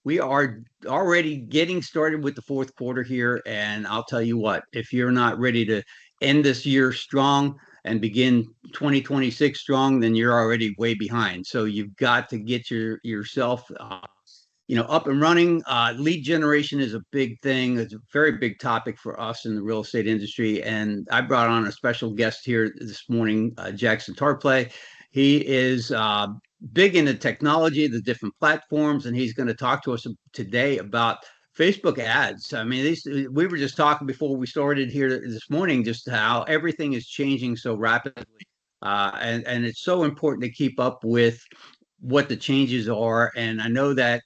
we are already getting started with the fourth quarter here. And I'll tell you what, if you're not ready to end this year strong and begin 2026 strong, then you're already way behind. So you've got to get yourself up and running. Lead generation is a big thing. It's a very big topic for us in the real estate industry. And I brought on a special guest here this morning, Jackson Tarplay. He is big into technology, the different platforms, and he's going to talk to us today about Facebook ads. I mean, we were just talking before we started here this morning, just how everything is changing so rapidly. And it's so important to keep up with what the changes are. And I know that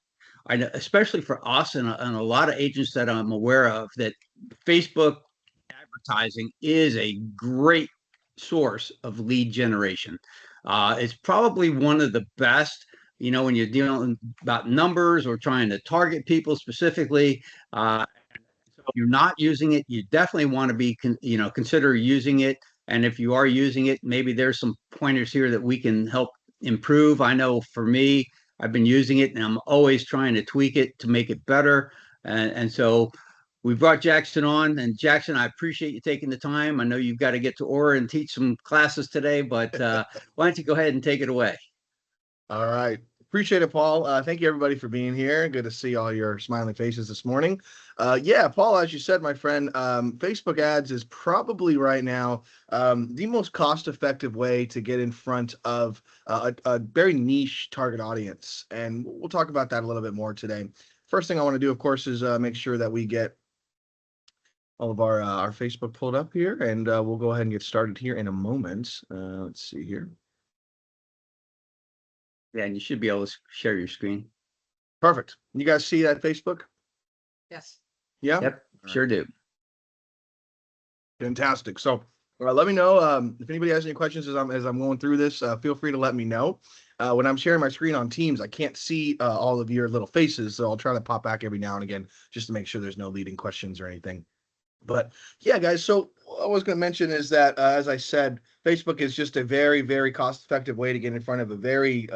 I know, especially for us and a lot of agents that I'm aware of, that Facebook advertising is a great source of lead generation. It's probably one of the best, when you're dealing about numbers or trying to target people specifically. So if you're not using it, you definitely want to be, consider using it. And if you are using it, maybe there's some pointers here that we can help improve. I know for me, I've been using it and I'm always trying to tweak it to make it better. And so we brought Jackson on. And Jackson, I appreciate you taking the time. I know you've got to get to Aura and teach some classes today, but why don't you go ahead and take it away? All right. Appreciate it, Paul. Thank you, everybody, for being here. Good to see all your smiling faces this morning. Yeah, Paul, as you said, my friend, Facebook ads is probably right now the most cost-effective way to get in front of a very niche target audience. And we'll talk about that a little bit more today. First thing I want to do, of course, is make sure that we get all of our Facebook pulled up here, and we'll go ahead and get started here in a moment. Let's see here. Yeah, and you should be able to share your screen. Perfect. You guys see that Facebook? Yes. Yeah? Yep, sure do. Fantastic. So let me know if anybody has any questions as I'm going through this. Feel free to let me know. When I'm sharing my screen on Teams, I can't see all of your little faces, so I'll try to pop back every now and again just to make sure there's no leading questions or anything. But yeah, guys, so what I was going to mention is that, as I said, Facebook is just a very, very cost-effective way to get in front of a very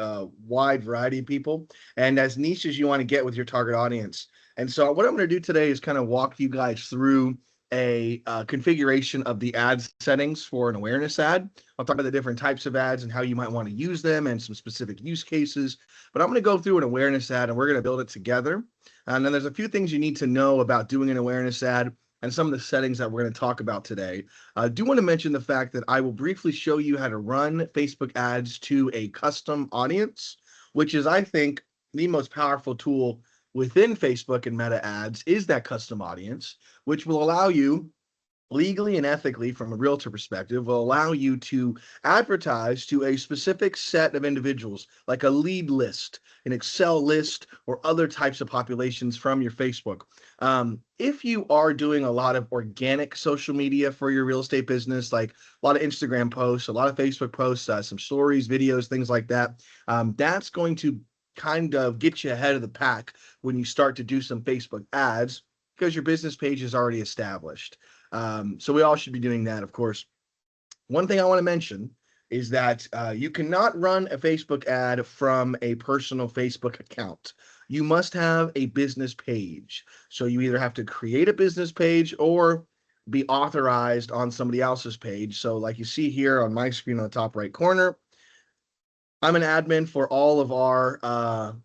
wide variety of people and as niche as you want to get with your target audience. And so what I'm going to do today is kind of walk you guys through a configuration of the ad settings for an awareness ad. I'll talk about the different types of ads and how you might want to use them and some specific use cases. But I'm going to go through an awareness ad and we're going to build it together. And then there's a few things you need to know about doing an awareness ad and some of the settings that we're going to talk about today. I do want to mention the fact that I will briefly show you how to run Facebook ads to a custom audience, which is, I think, the most powerful tool within Facebook and Meta ads is that custom audience, which will allow you legally and ethically, from a realtor perspective, will allow you to advertise to a specific set of individuals, like a lead list, an Excel list, or other types of populations from your Facebook. If you are doing a lot of organic social media for your real estate business, like a lot of Instagram posts, a lot of Facebook posts, some stories, videos, things like that, that's going to kind of get you ahead of the pack when you start to do some Facebook ads because your business page is already established. So we all should be doing that, of course. One thing I want to mention is that you cannot run a Facebook ad from a personal Facebook account. You must have a business page. So you either have to create a business page or be authorized on somebody else's page. So like you see here on my screen on the top right corner, I'm an admin for all of our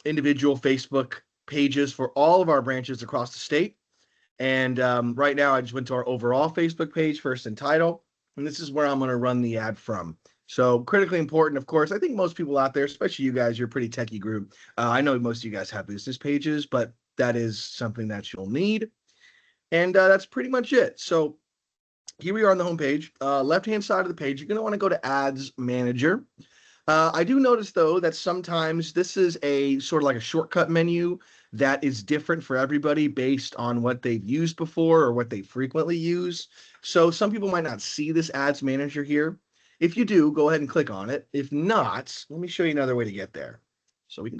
individual Facebook pages for all of our branches across the state. And right now, I just went to our overall Facebook page, first and title, and this is where I'm going to run the ad from. So critically important, of course. I think most people out there, especially you guys, you're a pretty techie group. I know most of you guys have business pages, but that is something that you'll need. And that's pretty much it. So here we are on the home page. Left-hand side of the page, you're going to want to go to Ads Manager. I do notice, though, that sometimes this is a sort of like a shortcut menu that is different for everybody based on what they've used before or what they frequently use. So some people might not see this Ads Manager here. If you do, go ahead and click on it. If not, let me show you another way to get there. So we can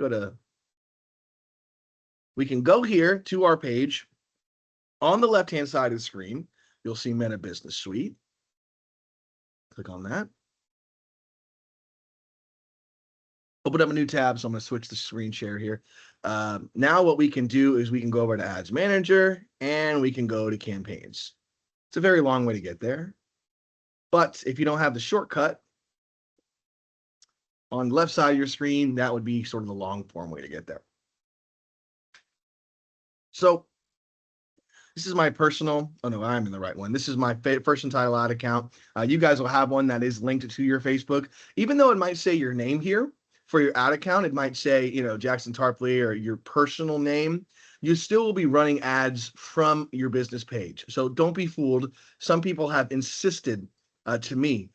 go here to our page. On the left-hand side of the screen, you'll see Meta Business Suite. Click on that. open up a new tab. So I'm going to switch the screen share here. Now what we can do is we can go over to Ads Manager and we can go to Campaigns. It's a very long way to get there. But if you don't have the shortcut on the left side of your screen, that would be sort of the long form way to get there. So this is my personal, oh no, I'm in the right one. This is my first and title ad account. You guys will have one that is linked to your Facebook. Even though it might say your name here for your ad account, it might say, Jackson Tarpley or your personal name. You still will be running ads from your business page. So don't be fooled. Some people have insisted to me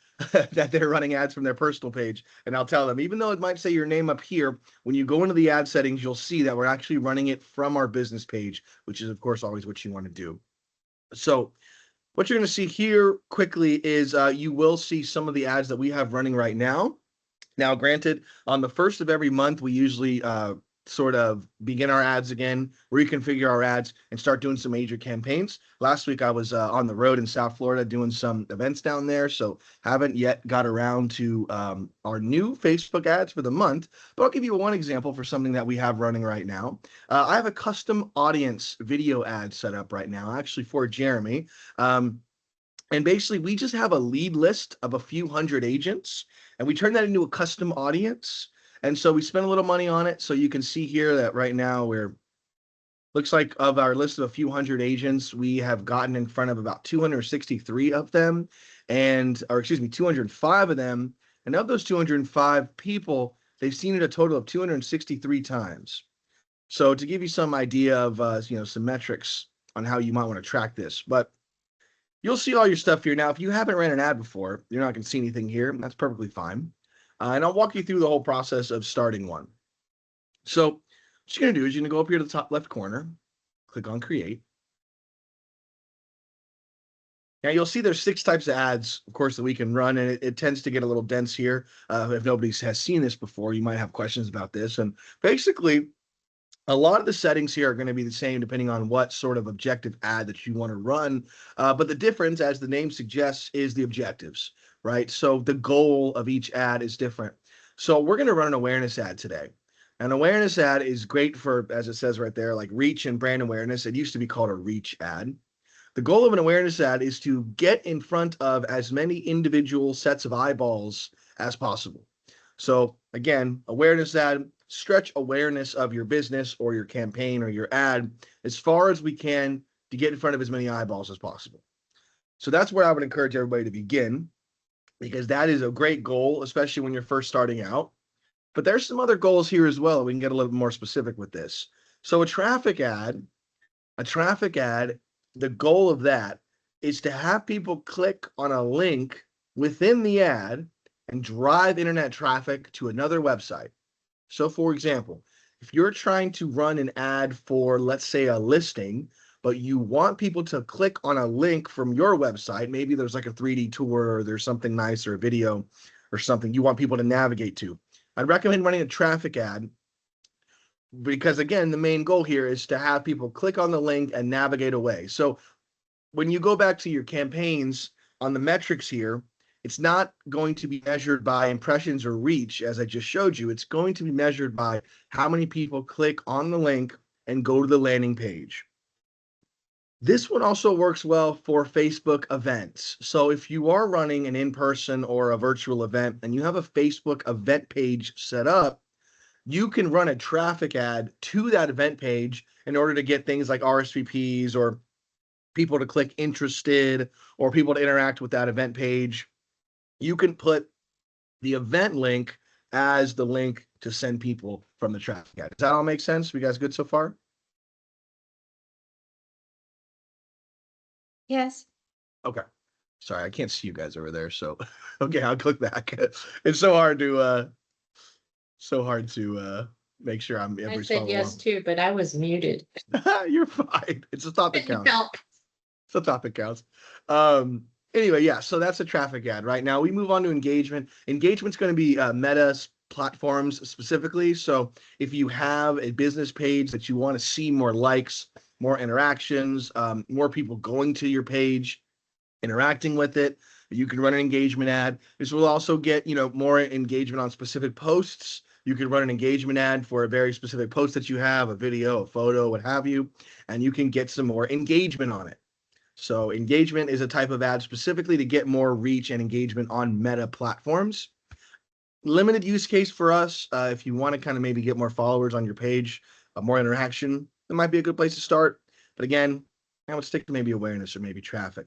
that they're running ads from their personal page. And I'll tell them, even though it might say your name up here, when you go into the ad settings, you'll see that we're actually running it from our business page, which is, of course, always what you want to do. So what you're going to see here quickly is you will see some of the ads that we have running right now. Now, granted, on the first of every month, we usually sort of begin our ads again, reconfigure our ads, and start doing some major campaigns. Last week, I was on the road in South Florida doing some events down there, so haven't yet got around to our new Facebook ads for the month, but I'll give you one example for something that we have running right now. I have a custom audience video ad set up right now, actually for Jeremy. And basically, we just have a lead list of a few hundred agents, and we turn that into a custom audience. And so we spent a little money on it. So you can see here that right now looks like of our list of a few hundred agents, we have gotten in front of about 263 of them, 205 of them. And of those 205 people, they've seen it a total of 263 times. So to give you some idea of, some metrics on how you might want to track this, but you'll see all your stuff here. Now, if you haven't ran an ad before, you're not going to see anything here. That's perfectly fine. And I'll walk you through the whole process of starting one. So what you're going to do is you're going to go up here to the top left corner, click on Create. Now, you'll see there's 6 types of ads, of course, that we can run, and it tends to get a little dense here. If nobody has seen this before, you might have questions about this. And basically, a lot of the settings here are going to be the same depending on what sort of objective ad that you want to run. But the difference, as the name suggests, is the objectives, right? So the goal of each ad is different. So we're going to run an awareness ad today. An awareness ad is great for, as it says right there, like reach and brand awareness. It used to be called a reach ad. The goal of an awareness ad is to get in front of as many individual sets of eyeballs as possible. So again, awareness ad, stretch awareness of your business or your campaign or your ad as far as we can to get in front of as many eyeballs as possible. So that's where I would encourage everybody to begin, because that is a great goal, especially when you're first starting out. But there's some other goals here as well. We can get a little more specific with this. So a traffic ad, the goal of that is to have people click on a link within the ad and drive internet traffic to another website. So for example, if you're trying to run an ad for, let's say, a listing, but you want people to click on a link from your website, maybe there's like a 3D tour or there's something nice or a video or something you want people to navigate to, I'd recommend running a traffic ad, because again, the main goal here is to have people click on the link and navigate away. So when you go back to your campaigns on the metrics here, it's not going to be measured by impressions or reach, as I just showed you. It's going to be measured by how many people click on the link and go to the landing page. This one also works well for Facebook events. So if you are running an in-person or a virtual event and you have a Facebook event page set up, you can run a traffic ad to that event page in order to get things like RSVPs or people to click interested or people to interact with that event page. You can put the event link as the link to send people from the traffic ad. Does that all make sense? You guys good so far? Yes. Okay. Sorry, I can't see you guys over there. So, okay, I'll click back. It's so hard to make sure I'm I every said yes too, but I was muted. You're fine. It's a thought that counts. No. It's a thought that counts. Anyway, yeah, so that's a traffic ad. Right now, we move on to engagement. Engagement's going to be Meta platforms specifically. So if you have a business page that you want to see more likes, more interactions, more people going to your page, interacting with it, you can run an engagement ad. This will also get, more engagement on specific posts. You can run an engagement ad for a very specific post that you have, a video, a photo, what have you, and you can get some more engagement on it. So engagement is a type of ad specifically to get more reach and engagement on Meta platforms. Limited use case for us. If you want to kind of maybe get more followers on your page, more interaction, it might be a good place to start. But again, I would stick to maybe awareness or maybe traffic.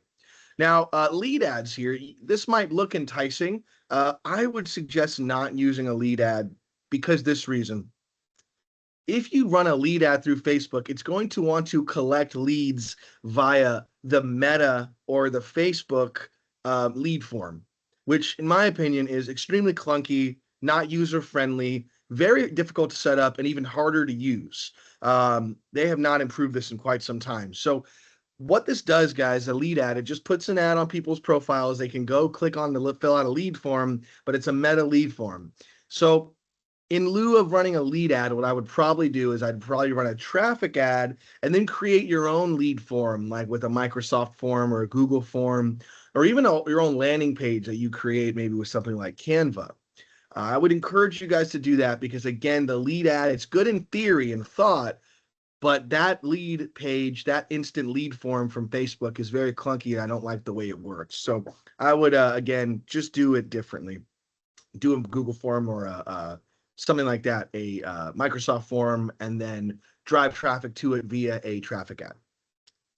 Now, lead ads here, this might look enticing. I would suggest not using a lead ad because this reason. If you run a lead ad through Facebook, it's going to want to collect leads via the Meta or the Facebook lead form, which in my opinion is extremely clunky, not user-friendly, very difficult to set up, and even harder to use. They have not improved this in quite some time. So what this does, guys, a lead ad, it just puts an ad on people's profiles. They can go click on the fill out a lead form, but it's a Meta lead form. So in lieu of running a lead ad, what I would probably do is I'd probably run a traffic ad and then create your own lead form, like with a Microsoft form or a Google form, or even your own landing page that you create maybe with something like Canva. I would encourage you guys to do that because, again, the lead ad, it's good in theory and thought, but that lead page, that instant lead form from Facebook is very clunky, and I don't like the way it works. So I would, again, just do it differently. Do a Google form or something like that, a Microsoft form, and then drive traffic to it via a traffic ad.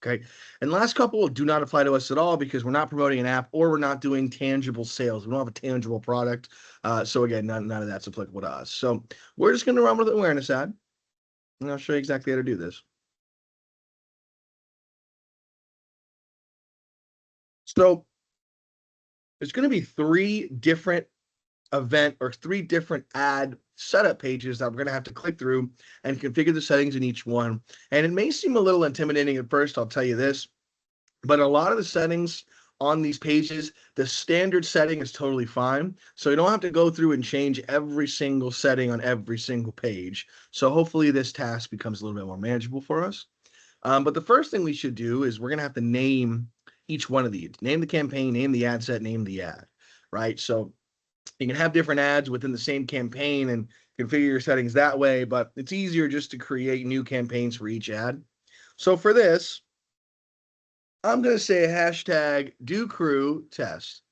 Okay. And last couple do not apply to us at all because we're not promoting an app or we're not doing tangible sales. We don't have a tangible product. So again, none of that's applicable to us. So we're just going to run with an awareness ad. And I'll show you exactly how to do this. So there's going to be three different ad setup pages that we're going to have to click through and configure the settings in each one. And it may seem a little intimidating at first, I'll tell you this, but a lot of the settings on these pages, the standard setting is totally fine. So you don't have to go through and change every single setting on every single page. So hopefully this task becomes a little bit more manageable for us. But the first thing we should do is we're going to have to name each one of these. Name the campaign, name the ad set, name the ad, right? So you can have different ads within the same campaign and configure your settings that way, but it's easier just to create new campaigns for each ad. So for this, I'm going to say hashtag DoCrew test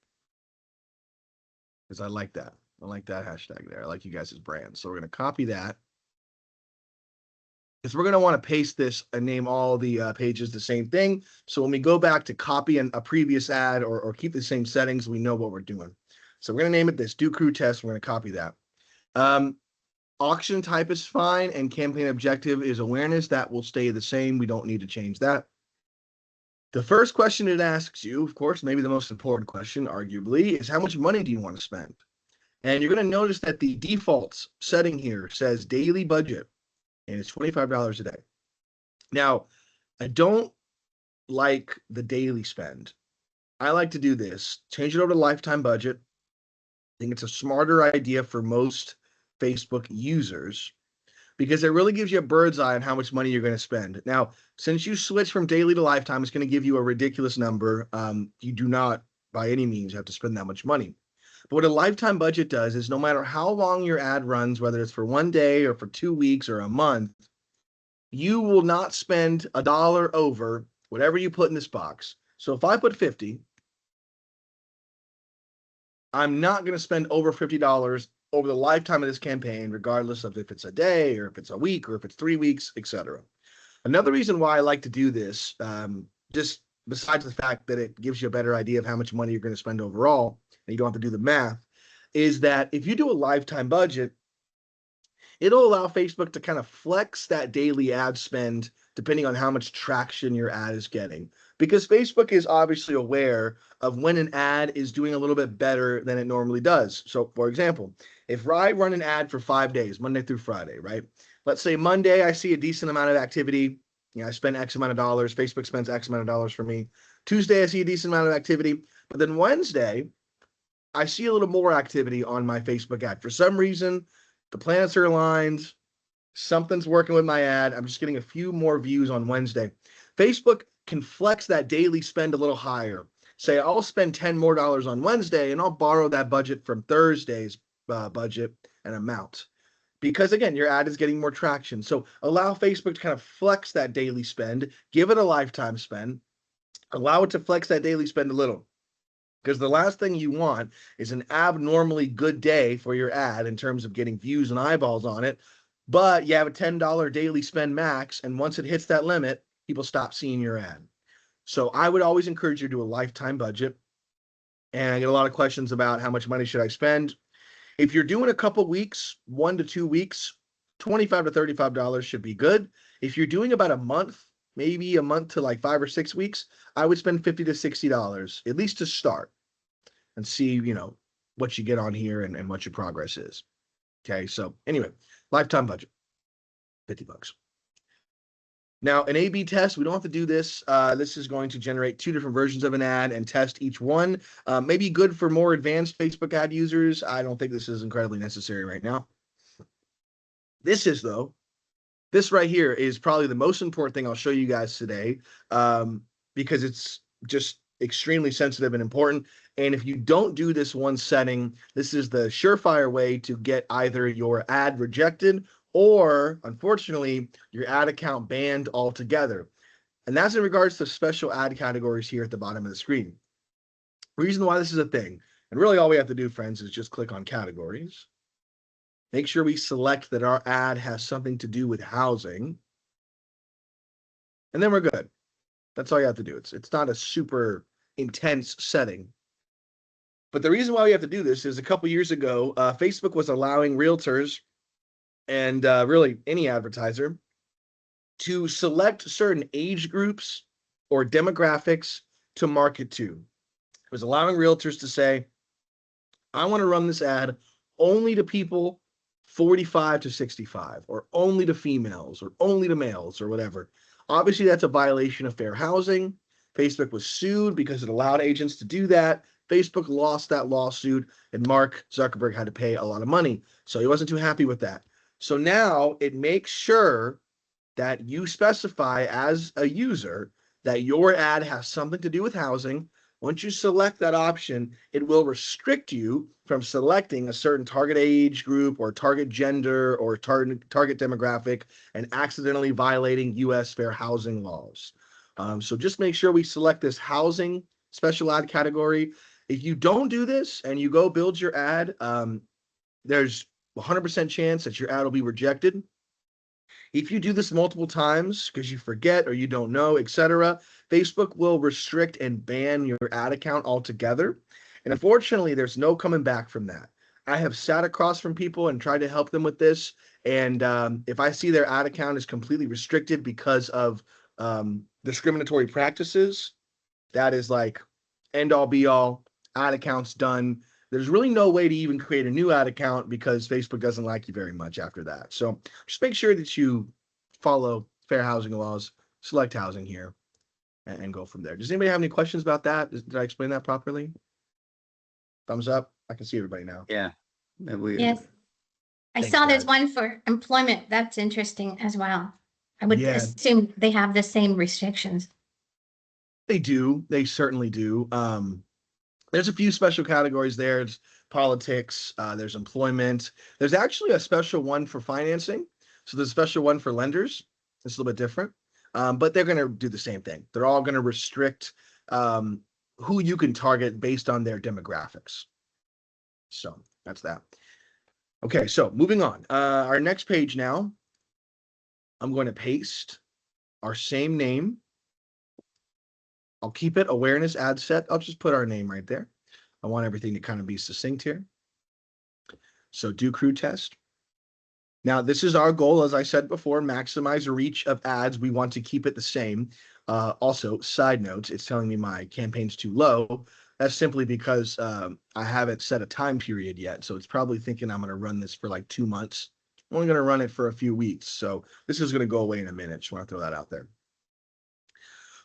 because I like that. I like that hashtag there. I like you guys' brand. So we're going to copy that because we're going to want to paste this and name all the pages the same thing. So when we go back to copy a previous ad or keep the same settings, we know what we're doing. So we're going to name it this DoCrew test. We're going to copy that. Auction type is fine, and campaign objective is awareness. That will stay the same. We don't need to change that. The first question it asks you, of course, maybe the most important question, arguably, is how much money do you want to spend? And you're going to notice that the default setting here says daily budget, and it's $25 a day. Now, I don't like the daily spend. I like to do this. Change it over to lifetime budget. I think it's a smarter idea for most Facebook users because it really gives you a bird's eye on how much money you're going to spend. Now, since you switch from daily to lifetime, it's going to give you a ridiculous number. You do not, by any means, have to spend that much money. But what a lifetime budget does is no matter how long your ad runs, whether it's for 1 day or for 2 weeks or a month, you will not spend $1 over whatever you put in this box. So if I put 50, I'm not going to spend over $50 over the lifetime of this campaign, regardless of if it's a day or if it's a week or if it's 3 weeks, etc. Another reason why I like to do this, just besides the fact that it gives you a better idea of how much money you're going to spend overall, and you don't have to do the math, is that if you do a lifetime budget, it'll allow Facebook to kind of flex that daily ad spend depending on how much traction your ad is getting. Because Facebook is obviously aware of when an ad is doing a little bit better than it normally does. So, for example, if I run an ad for 5 days, Monday through Friday, right? Let's say Monday, I see a decent amount of activity. I spend X amount of dollars. Facebook spends X amount of dollars for me. Tuesday, I see a decent amount of activity. But then Wednesday, I see a little more activity on my Facebook ad. For some reason, the planets are aligned. Something's working with my ad. I'm just getting a few more views on Wednesday. Facebook can flex that daily spend a little higher. Say, I'll spend $10 more on Wednesday, and I'll borrow that budget from Thursday's budget and amount. because again, your ad is getting more traction. So allow Facebook to kind of flex that daily spend, give it a lifetime spend, allow it to flex that daily spend a little. Because the last thing you want is an abnormally good day for your ad in terms of getting views and eyeballs on it, but you have a $10 daily spend max, and once it hits that limit, people stop seeing your ad. So I would always encourage you to do a lifetime budget. And I get a lot of questions about how much money should I spend. If you're doing a couple weeks, 1 to 2 weeks, $25 to $35 should be good. If you're doing about a month, maybe a month to like 5 or 6 weeks, I would spend $50 to $60, at least to start, and see, what you get on here and what your progress is. Okay, so anyway, lifetime budget, $50. Now, an A/B test, we don't have to do this. This is going to generate 2 different versions of an ad and test each one. Maybe good for more advanced Facebook ad users. I don't think this is incredibly necessary right now. This is, though, this right here is probably the most important thing I'll show you guys today, because it's just extremely sensitive and important. And if you don't do this one setting, this is the surefire way to get either your ad rejected or, unfortunately, your ad account banned altogether. And that's in regards to special ad categories here at the bottom of the screen. Reason why this is a thing, and really all we have to do, friends, is just click on categories. Make sure we select that our ad has something to do with housing. And then we're good. That's all you have to do. It's not a super intense setting. But the reason why we have to do this is a couple years ago, Facebook was allowing realtors and really any advertiser to select certain age groups or demographics to market to. It was allowing realtors to say, I want to run this ad only to people 45 to 65, or only to females, or only to males, or whatever. Obviously, that's a violation of fair housing. Facebook was sued because it allowed agents to do that. Facebook lost that lawsuit, and Mark Zuckerberg had to pay a lot of money. So he wasn't too happy with that. So now it makes sure that you specify as a user that your ad has something to do with housing. Once you select that option, it will restrict you from selecting a certain target age group or target gender or target demographic and accidentally violating U.S. fair housing laws. So just make sure we select this housing special ad category. If you don't do this and you go build your ad, there's 100% chance that your ad will be rejected. If you do this multiple times because you forget or you don't know, etc., Facebook will restrict and ban your ad account altogether. And unfortunately, there's no coming back from that. I have sat across from people and tried to help them with this. And if I see their ad account is completely restricted because of discriminatory practices, that is like end all be all, ad account's done. There's really no way to even create a new ad account because Facebook doesn't like you very much after that. So just make sure that you follow fair housing laws, select housing here, and go from there. Does anybody have any questions about that? Did I explain that properly? Thumbs up. I can see everybody now. Yeah. Yes. I Thanks, saw there's guys. one for employment. That's interesting as well. I would Yeah. assume they have the same restrictions. They do. They certainly do. There's a few special categories there. It's politics. There's employment. There's actually a special one for financing. So there's a special one for lenders. It's a little bit different, but they're going to do the same thing. They're all going to restrict who you can target based on their demographics. So that's that. Okay, so moving on. Our next page now, I'm going to paste our same name. I'll keep it awareness ad set. I'll just put our name right there. I want everything to kind of be succinct here. So DoCrew test. Now, this is our goal, as I said before, maximize reach of ads. We want to keep it the same. Also, side notes, it's telling me my campaign's too low. That's simply because I haven't set a time period yet. So it's probably thinking I'm going to run this for like 2 months. I'm only going to run it for a few weeks. So this is going to go away in a minute. Just want to throw that out there.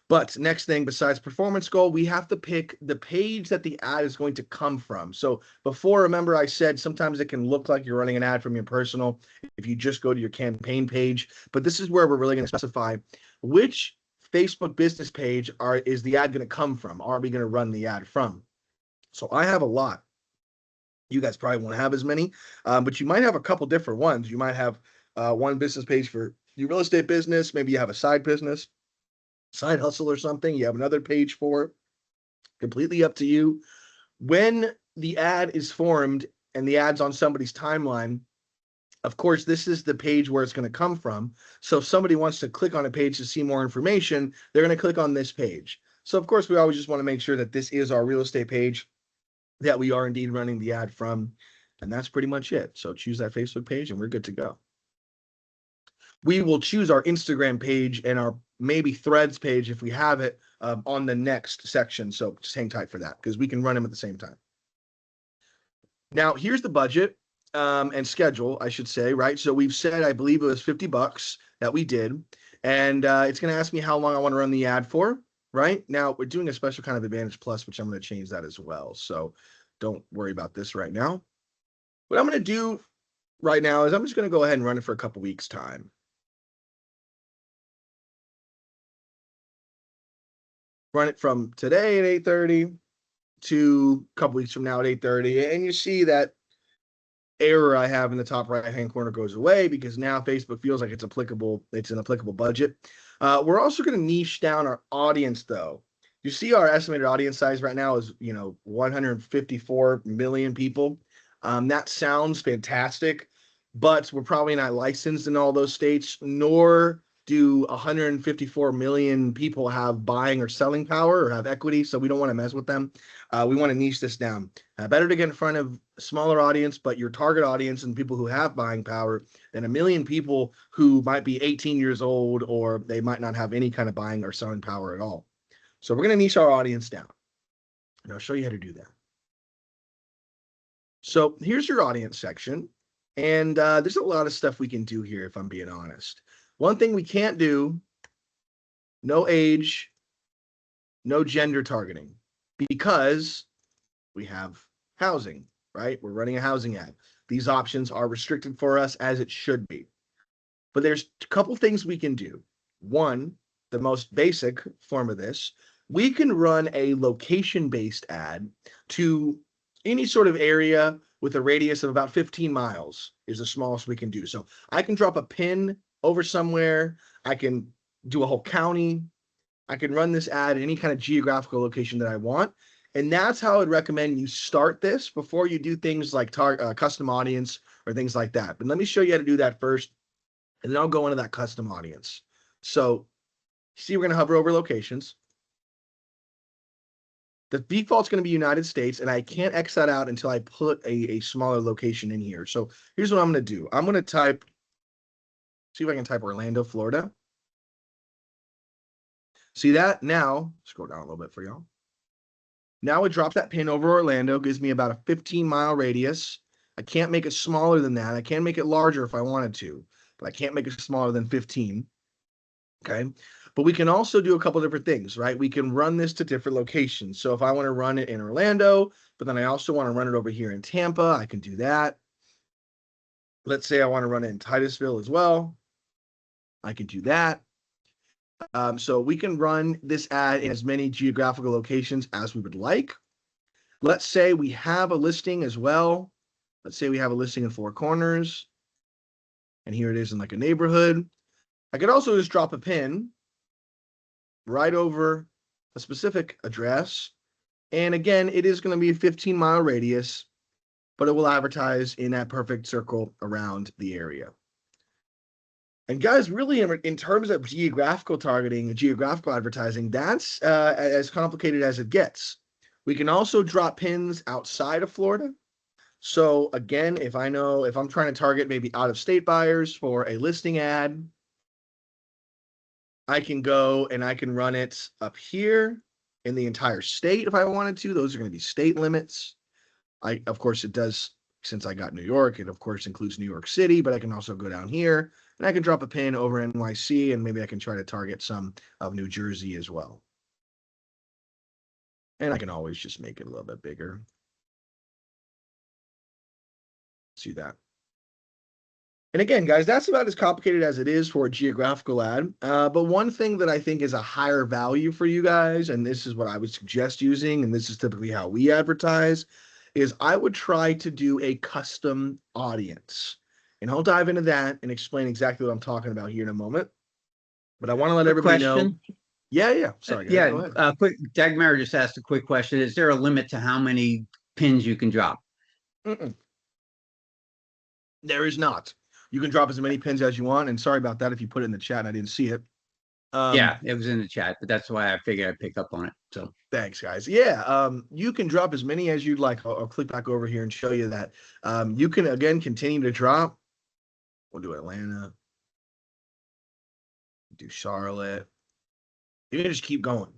But next thing, besides performance goal, we have to pick the page that the ad is going to come from. So before, remember I said sometimes it can look like you're running an ad from your personal if you just go to your campaign page. But this is where we're really going to specify which Facebook business page is the ad going to come from? Are we going to run the ad from? So I have a lot. You guys probably won't have as many, but you might have a couple different ones. You might have one business page for your real estate business. Maybe you have a side business, side hustle or something. You have another page for it. Completely up to you. When the ad is formed and the ad's on somebody's timeline, of course, this is the page where it's going to come from. So if somebody wants to click on a page to see more information, they're going to click on this page. So of course, we always just want to make sure that this is our real estate page that we are indeed running the ad from. And that's pretty much it. So choose that Facebook page and we're good to go. We will choose our Instagram page and our maybe Threads page if we have it on the next section. So just hang tight for that because we can run them at the same time. Now, here's the budget and schedule, I should say, right? So we've said, I believe it was $50 that we did. And it's going to ask me how long I want to run the ad for, right? Now, we're doing a special kind of Advantage Plus, which I'm going to change that as well. So don't worry about this right now. What I'm going to do right now is I'm just going to go ahead and run it for a couple weeks' time. Run it from today at 8:30 to a couple weeks from now at 8:30. And you see that error I have in the top right-hand corner goes away because now Facebook feels like it's applicable. It's an applicable budget. We're also going to niche down our audience, though. You see our estimated audience size right now is, 154 million people. That sounds fantastic, but we're probably not licensed in all those states, nor do 154 million people have buying or selling power or have equity, so we don't want to mess with them. We want to niche this down. Better to get in front of a smaller audience, but your target audience and people who have buying power than a million people who might be 18 years old or they might not have any kind of buying or selling power at all. So we're going to niche our audience down. And I'll show you how to do that. So here's your audience section. And there's a lot of stuff we can do here if I'm being honest. One thing we can't do, no age, no gender targeting, because we have housing, right? We're running a housing ad. These options are restricted for us as it should be. But there's a couple things we can do. One, the most basic form of this, we can run a location-based ad to any sort of area with a radius of about 15 miles is the smallest we can do. So I can drop a pin over somewhere. I can do a whole county. I can run this ad in any kind of geographical location that I want. And that's how I'd recommend you start this before you do things like custom audience or things like that. But let me show you how to do that first, and then I'll go into that custom audience. So see, we're going to hover over locations. The default's going to be United States, and I can't X that out until I put a smaller location in here. So here's what I'm going to do. I'm going to type, see if I can type Orlando, Florida. See that? Now, scroll down a little bit for y'all. Now it drops that pin over Orlando, gives me about a 15-mile radius. I can't make it smaller than that. I can make it larger if I wanted to, but I can't make it smaller than 15. Okay. But we can also do a couple different things, right? We can run this to different locations. So if I want to run it in Orlando, but then I also want to run it over here in Tampa, I can do that. Let's say I want to run it in Titusville as well. I can do that. So we can run this ad in as many geographical locations as we would like. Let's say we have a listing as well. Let's say we have a listing in Four Corners. And here it is in like a neighborhood. I could also just drop a pin right over a specific address. And again, it is going to be a 15-mile radius, but it will advertise in that perfect circle around the area. And guys, really in terms of geographical targeting, geographical advertising, that's as complicated as it gets. We can also drop pins outside of Florida. So again, if I'm trying to target maybe out-of-state buyers for a listing ad, I can go and I can run it up here in the entire state if I wanted to. Those are going to be state limits. Of course, it does, since I got New York, it of course includes New York City, but I can also go down here and I can drop a pin over NYC, and maybe I can try to target some of New Jersey as well. And I can always just make it a little bit bigger. See that? And again, guys, that's about as complicated as it is for a geographical ad. But one thing that I think is a higher value for you guys, and this is what I would suggest using, and this is typically how we advertise, is I would try to do a custom audience. And I'll dive into that and explain exactly what I'm talking about here in a moment. But I want to let Quick everybody know. question. Yeah. Sorry, guys. Yeah, Go ahead. quick. Dagmar just asked a quick question. Is there a limit to how many pins you can drop? Mm-mm. There is not. You can drop as many pins as you want. And sorry about that if you put it in the chat and I didn't see it. Yeah, it was in the chat, but that's why I figured I'd pick up on it. So Thanks, guys. Yeah, you can drop as many as you'd like. I'll click back over here and show you that. You can, again, continue to drop. We'll do Atlanta. Do Charlotte. You can just keep going.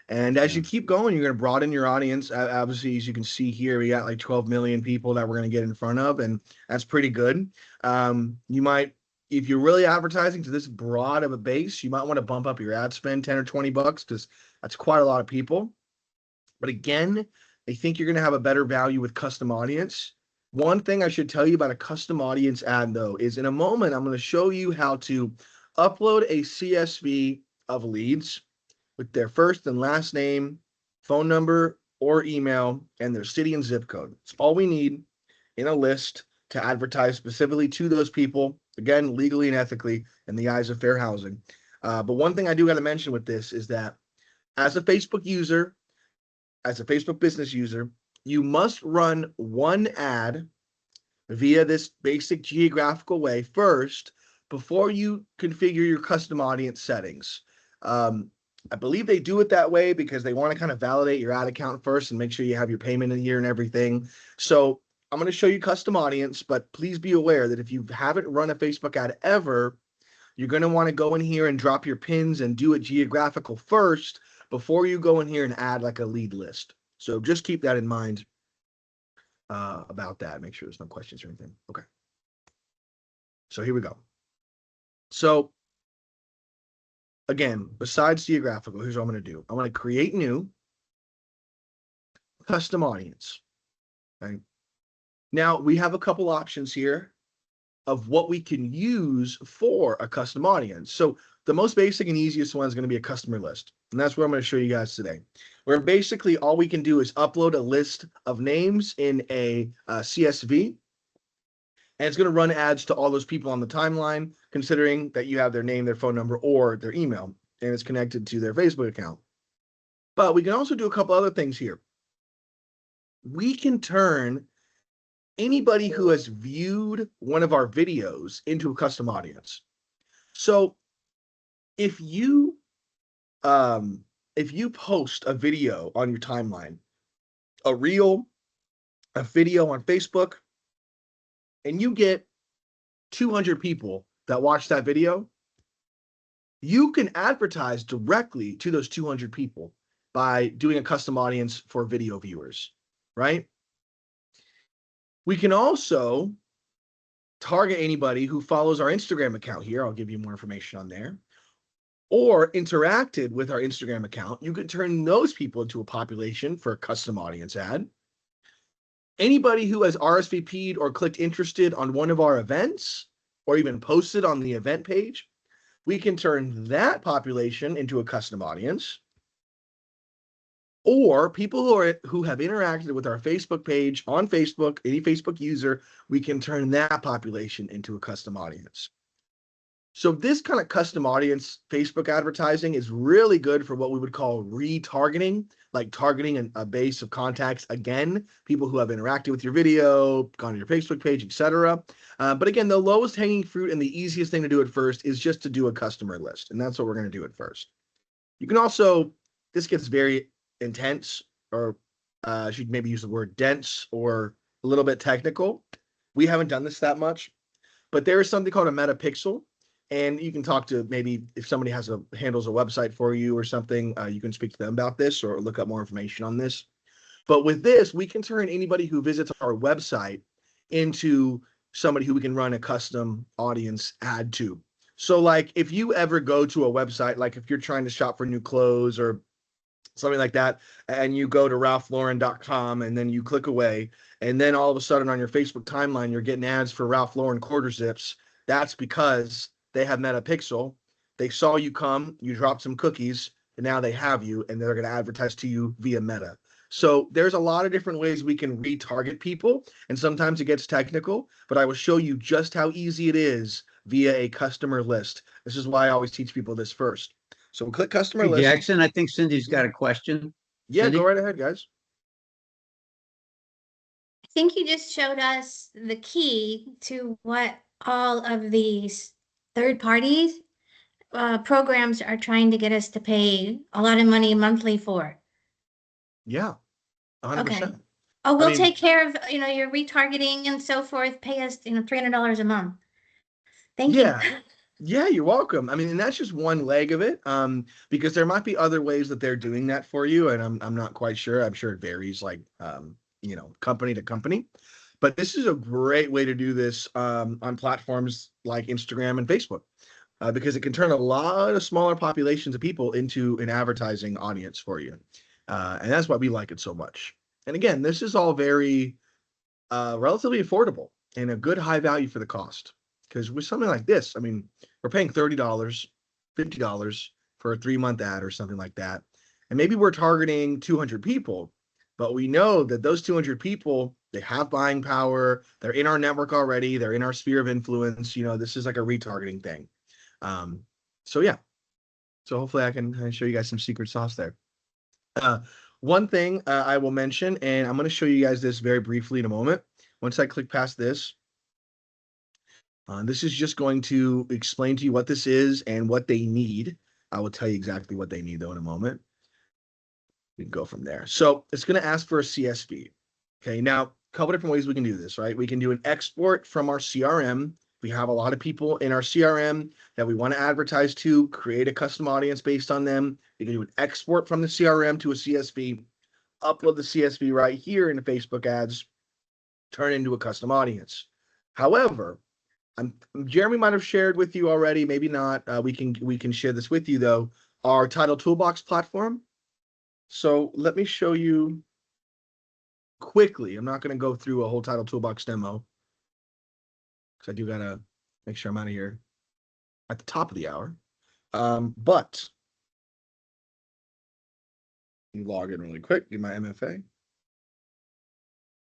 And as you keep going, you're going to broaden your audience. Obviously, as you can see here, we got like 12 million people that we're going to get in front of, and that's pretty good. You might, if you're really advertising to this broad of a base, you might want to bump up your ad spend 10 or 20 bucks because that's quite a lot of people. But again, I think you're going to have a better value with custom audience. One thing I should tell you about a custom audience ad, though, is in a moment, I'm going to show you how to upload a CSV of leads with their first and last name, phone number, or email, and their city and zip code. It's all we need in a list to advertise specifically to those people, again, legally and ethically in the eyes of fair housing. But one thing I do got to mention with this is that as a Facebook user, as a Facebook business user, you must run one ad via this basic geographical way first before you configure your custom audience settings. I believe they do it that way because they want to kind of validate your ad account first and make sure you have your payment in here and everything. So I'm going to show you custom audience, but please be aware that if you haven't run a Facebook ad ever, you're going to want to go in here and drop your pins and do it geographical first before you go in here and add like a lead list. So just keep that in mind about that. Make sure there's no questions or anything. Okay. So here we go. So again, besides geographical, here's what I'm going to do. I'm going to create new custom audience. Okay. Now we have a couple options here of what we can use for a custom audience. So the most basic and easiest one is going to be a customer list. And that's what I'm going to show you guys today. Where basically all we can do is upload a list of names in a CSV. And it's going to run ads to all those people on the timeline, considering that you have their name, their phone number, or their email, and it's connected to their Facebook account. But we can also do a couple other things here. We can turn anybody who has viewed one of our videos into a custom audience. So if you post a video on your timeline, a reel, a video on Facebook, and you get 200 people that watch that video, you can advertise directly to those 200 people by doing a custom audience for video viewers, right? We can also target anybody who follows our Instagram account here. I'll give you more information on there. Or interacted with our Instagram account. You could turn those people into a population for a custom audience ad. Anybody who has RSVP'd or clicked interested on one of our events, or even posted on the event page, we can turn that population into a custom audience. Or people who have interacted with our Facebook page on Facebook, any Facebook user, we can turn that population into a custom audience. So this kind of custom audience Facebook advertising is really good for what we would call retargeting, like targeting a base of contacts, again, people who have interacted with your video, gone to your Facebook page, etc. But again, the lowest hanging fruit and the easiest thing to do at first is just to do a customer list. And that's what we're going to do at first. You can also, this gets very intense, or I should maybe use the word dense or a little bit technical. We haven't done this that much, but there is something called a metapixel. And you can talk to, maybe if somebody handles a website for you or something, you can speak to them about this or look up more information on this. But with this, we can turn anybody who visits our website into somebody who we can run a custom audience ad to. So like if you ever go to a website, like if you're trying to shop for new clothes or something like that, and you go to ralphlauren.com and then you click away, and then all of a sudden on your Facebook timeline, you're getting ads for Ralph Lauren quarter zips. That's because they have metapixel. They saw you come, you dropped some cookies, and now they have you, and they're going to advertise to you via Meta. So there's a lot of different ways we can retarget people, and sometimes it gets technical, but I will show you just how easy it is via a customer list. This is why I always teach people this first. So we'll click customer Hey, list. Jackson, I think Cindy's got a question. Yeah, go Cindy? right ahead, guys. I think you just showed us the key to what all of these third parties programs are trying to get us to pay a lot of money monthly for. Yeah, Okay. 100%. Oh, I we'll mean, take care of, your retargeting and so forth. Pay us, $300 a month. Thank you. yeah, yeah, you're welcome. I mean, and that's just one leg of it, because there might be other ways that they're doing that for you, and I'm not quite sure. I'm sure it varies, like, company to company. But this is a great way to do this on platforms like Instagram and Facebook, because it can turn a lot of smaller populations of people into an advertising audience for you, and that's why we like it so much. And again, this is all very relatively affordable and a good high value for the cost. Because with something like this, I mean, we're paying $30, $50 for a 3-month ad or something like that. And maybe we're targeting 200 people, but we know that those 200 people, they have buying power. They're in our network already. They're in our sphere of influence. This is like a retargeting thing. So yeah. So hopefully I can show you guys some secret sauce there. One thing I will mention, and I'm going to show you guys this very briefly in a moment. Once I click past this, this is just going to explain to you what this is and what they need. I will tell you exactly what they need, though, in a moment. We can go from there. So it's going to ask for a CSV. Okay, now, a couple different ways we can do this, right? We can do an export from our CRM. We have a lot of people in our CRM that we want to advertise to, create a custom audience based on them. We can do an export from the CRM to a CSV, upload the CSV right here into Facebook ads, turn it into a custom audience. However, Jeremy might have shared with you already, maybe not. We can share this with you though. Our Title Toolbox platform. So let me show you quickly. I'm not going to go through a whole Title Toolbox demo because I do gotta make sure I'm out of here at the top of the hour. But let me log in really quick. Do my MFA.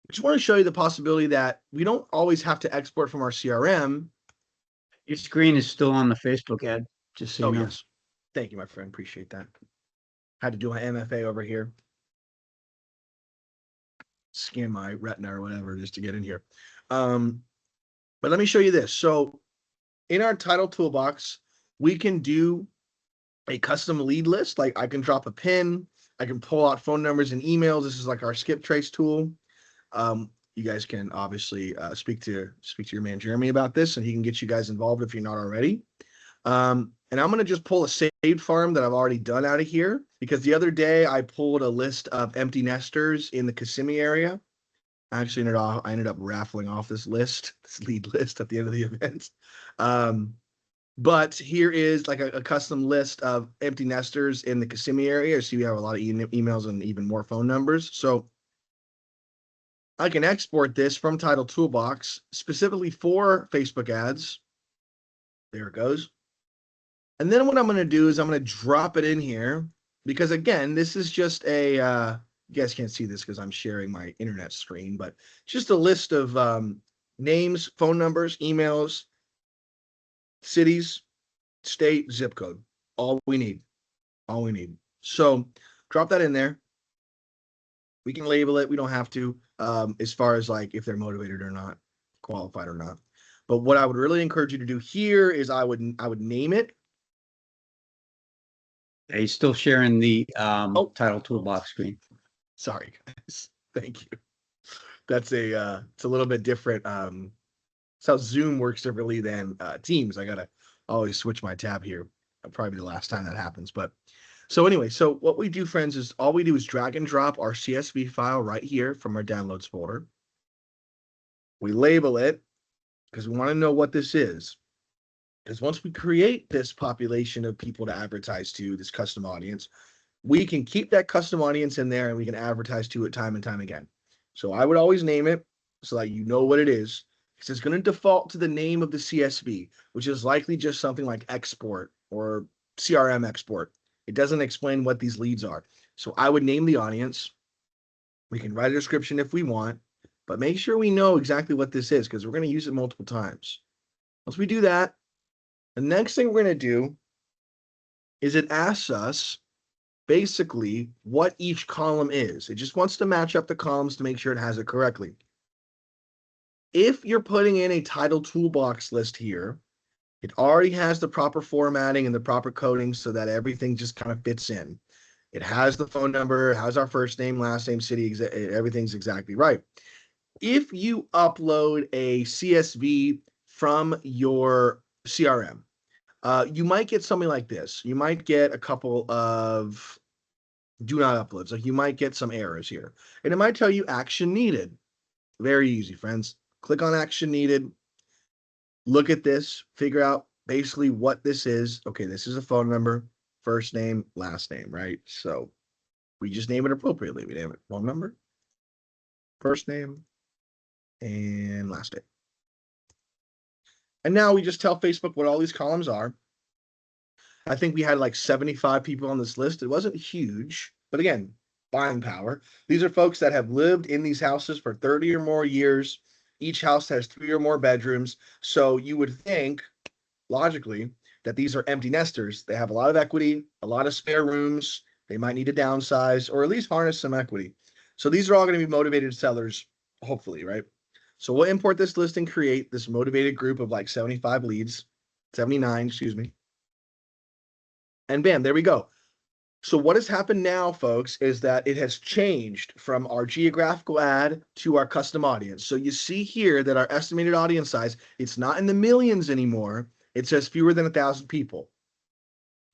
I just want to show you the possibility that we don't always have to export from our CRM. Your screen is still on the Facebook ad, just so you know. Yes. Thank you, my friend. Appreciate that. Had to do my MFA over here. Scan my retina or whatever just to get in here. But let me show you this. So in our title toolbox, we can do a custom lead list. Like I can drop a pin. I can pull out phone numbers and emails. This is like our skip trace tool. You guys can obviously speak to your man Jeremy about this, and he can get you guys involved if you're not already. And I'm going to just pull a saved farm that I've already done out of here, because the other day I pulled a list of empty nesters in the Kissimmee area. I actually ended up raffling off this lead list at the end of the event. But here is like a custom list of empty nesters in the Kissimmee area. So we have a lot of emails and even more phone numbers. So I can export this from Title Toolbox specifically for Facebook ads. There it goes. And then what I'm going to do is I'm going to drop it in here, because again, this is just a, you guys can't see this because I'm sharing my internet screen, but just a list of names, phone numbers, emails, cities, state, zip code. All we need. So drop that in there. We can label it. We don't have to, as far as like if they're motivated or not, qualified or not. But what I would really encourage you to do here is I would name it. He's still sharing the Title Toolbox screen. Sorry, guys. Thank you. That's it's a little bit different. It's how Zoom works differently than Teams. I gotta always switch my tab here. Probably the last time that happens. But so anyway, so what we do, friends, is all we do is drag and drop our CSV file right here from our downloads folder. We label it because we want to know what this is. Because once we create this population of people to advertise to, this custom audience, we can keep that custom audience in there and we can advertise to it time and time again. So I would always name it so that you know what it is. Because it's going to default to the name of the CSV, which is likely just something like export or CRM export. It doesn't explain what these leads are. So I would name the audience. We can write a description if we want, but make sure we know exactly what this is because we're going to use it multiple times. Once we do that, the next thing we're going to do is it asks us basically what each column is. It just wants to match up the columns to make sure it has it correctly. If you're putting in a title toolbox list here, it already has the proper formatting and the proper coding so that everything just kind of fits in. It has the phone number, it has our first name, last name, city, everything's exactly right. If you upload a CSV from your CRM, you might get something like this. You might get a couple of do not uploads. Like you might get some errors here. And it might tell you action needed. Very easy, friends. Click on action needed. Look at this, figure out basically what this is. Okay, this is a phone number, first name, last name, right? So we just name it appropriately. We name it phone number, first name, and last name. And now we just tell Facebook what all these columns are. I think we had like 75 people on this list. It wasn't huge, but again, buying power. These are folks that have lived in these houses for 30 or more years. Each house has 3 or more bedrooms. So you would think, logically, that these are empty nesters. They have a lot of equity, a lot of spare rooms. They might need to downsize or at least harness some equity. So these are all going to be motivated sellers, hopefully, right? So we'll import this list and create this motivated group of like 75 leads, 79, excuse me. And bam, there we go. So what has happened now, folks, is that it has changed from our geographical ad to our custom audience. So you see here that our estimated audience size, it's not in the millions anymore. It says fewer than 1,000 people.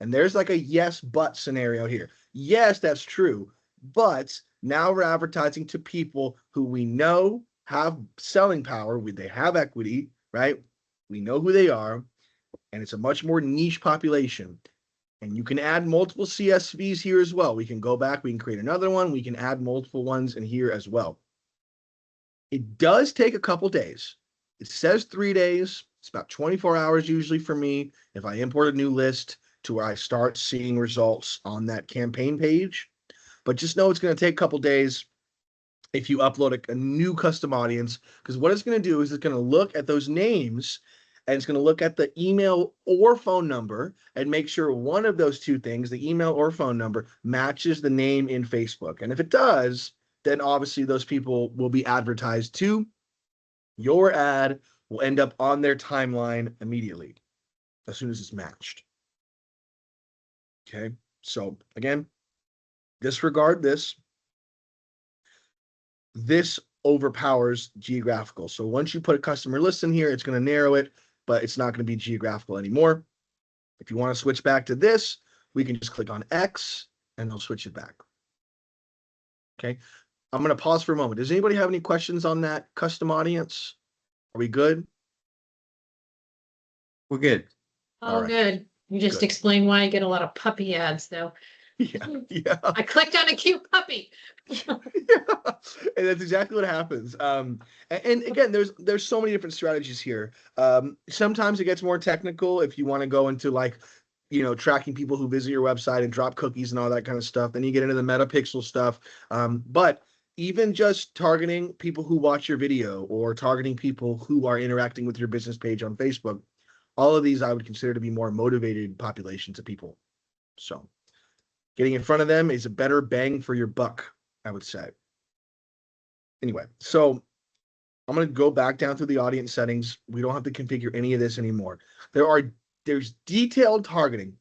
And there's like a yes, but scenario here. Yes, that's true. But now we're advertising to people who we know have selling power. They have equity, right? We know who they are. And it's a much more niche population. And you can add multiple CSVs here as well. We can go back, we can create another one. We can add multiple ones in here as well. It does take a couple days. It says 3 days. It's about 24 hours usually for me if I import a new list to where I start seeing results on that campaign page. But just know it's going to take a couple days if you upload a new custom audience, because what it's going to do is it's going to look at those names and it's going to look at the email or phone number and make sure one of those two things, the email or phone number, matches the name in Facebook. And if it does, then obviously those people will be advertised to. Your ad will end up on their timeline immediately as soon as it's matched. Okay, so again, disregard this. This overpowers geographical. So once you put a customer list in here, it's going to narrow it, but it's not going to be geographical anymore. If you want to switch back to this, we can just click on X and it'll switch it back. Okay, I'm going to pause for a moment. Does anybody have any questions on that custom audience? Are we good? We're good. Oh, right. good. You just Good. explained why I get a lot of puppy ads, though. Yeah. I clicked on a cute puppy. Yeah. And that's exactly what happens. And again, there's so many different strategies here. Sometimes it gets more technical if you want to go into like, tracking people who visit your website and drop cookies and all that kind of stuff. Then you get into the metapixel stuff. But even just targeting people who watch your video or targeting people who are interacting with your business page on Facebook, all of these I would consider to be more motivated populations of people. So getting in front of them is a better bang for your buck, I would say. Anyway, so I'm going to go back down through the audience settings. We don't have to configure any of this anymore. There's detailed targeting,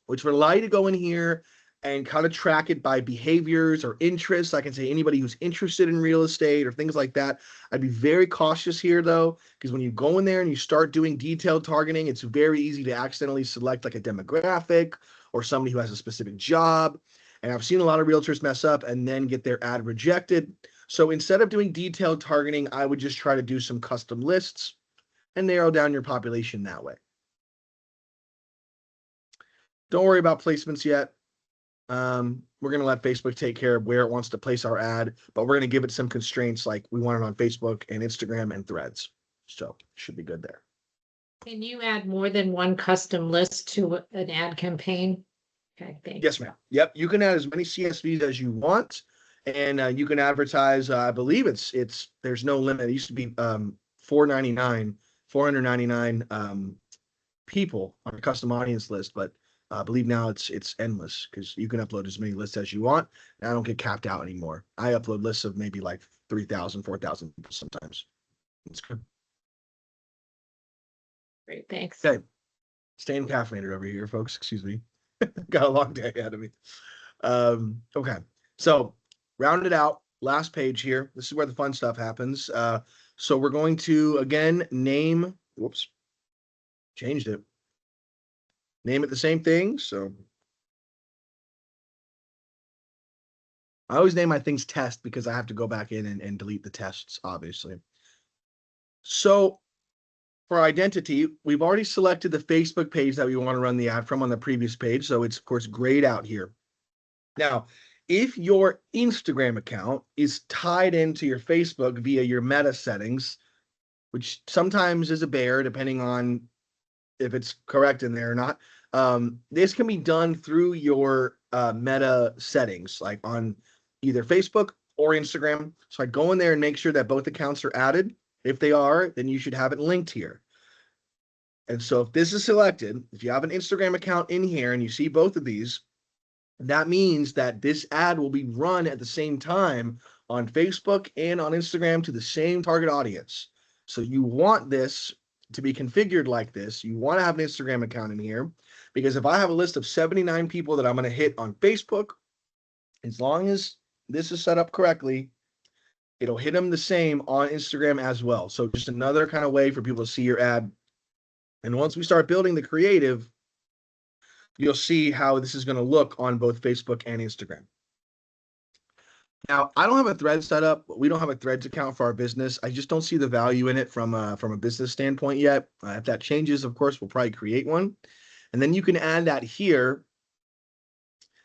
which would allow you to go in here and kind of track it by behaviors or interests. I can say anybody who's interested in real estate or things like that. I'd be very cautious here though, because when you go in there and you start doing detailed targeting, it's very easy to accidentally select like a demographic or somebody who has a specific job. And I've seen a lot of realtors mess up and then get their ad rejected. So instead of doing detailed targeting, I would just try to do some custom lists and narrow down your population that way. Don't worry about placements yet. We're going to let Facebook take care of where it wants to place our ad, but we're going to give it some constraints like we want it on Facebook and Instagram and Threads. So should be good there. Can you add more than one custom list to an ad campaign? Okay, thanks. Yes, ma'am. Yep. You can add as many CSVs as you want. and you can advertise. I believe there's no limit. It used to be 499 people on a custom audience list, but I believe now it's endless because you can upload as many lists as you want. And I don't get capped out anymore. I upload lists of maybe like 3,000, 4,000 people sometimes. It's good. Great, thanks. Okay. Staying caffeinated over here, folks. Excuse me. Got a long day ahead of me. Okay. So round it out. Last page here. This is where the fun stuff happens. So we're going to, again, name, whoops, changed it. Name it the same thing. So I always name my things test because I have to go back in and delete the tests, obviously. So for identity, we've already selected the Facebook page that we want to run the ad from on the previous page. So it's, of course, grayed out here. Now, if your Instagram account is tied into your Facebook via your meta settings, which sometimes is a bear, depending on if it's correct in there or not, this can be done through your meta settings, like on either Facebook or Instagram. So I go in there and make sure that both accounts are added. If they are, then you should have it linked here. And so if this is selected, if you have an Instagram account in here and you see both of these, that means that this ad will be run at the same time on Facebook and on Instagram to the same target audience. So you want this to be configured like this. You want to have an Instagram account in here because if I have a list of 79 people that I'm going to hit on Facebook, as long as this is set up correctly, it'll hit them the same on Instagram as well. So just another kind of way for people to see your ad. And once we start building the creative, you'll see how this is going to look on both Facebook and Instagram. Now, I don't have a thread set up. We don't have a threads account for our business. I just don't see the value in it from a business standpoint yet. If that changes, of course, we'll probably create one. And then you can add that here.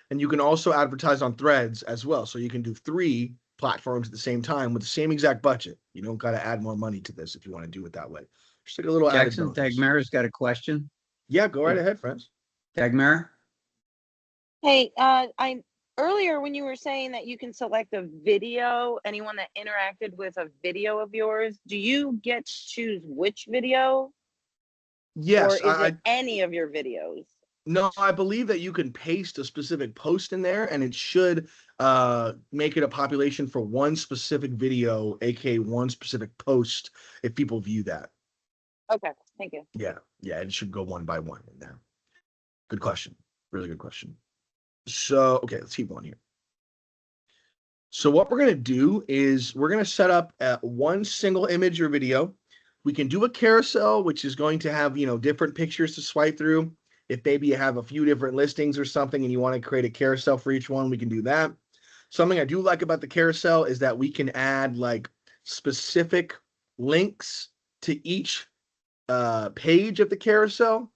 And you can also advertise on threads as well. So you can do 3 platforms at the same time with the same exact budget. You don't got to add more money to this if you want to do it that way. Just like a little Jackson, added bonus. Dagmara's got a question. Yeah, go right ahead, friends. Dagmara? Hey, I earlier when you were saying that you can select a video, anyone that interacted with a video of yours, do you get to choose which video? Yes, or is it any of your videos? No, I believe that you can paste a specific post in there and it should make it a population for one specific video, aka one specific post, if people view that. Okay, thank you. Yeah, it should go one by one in there. Good question. Really good question. So, okay, let's keep going here. So what we're going to do is we're going to set up one single image or video. We can do a carousel, which is going to have, different pictures to swipe through. If maybe you have a few different listings or something and you want to create a carousel for each one, we can do that. Something I do like about the carousel is that we can add like specific links to each page of the carousel.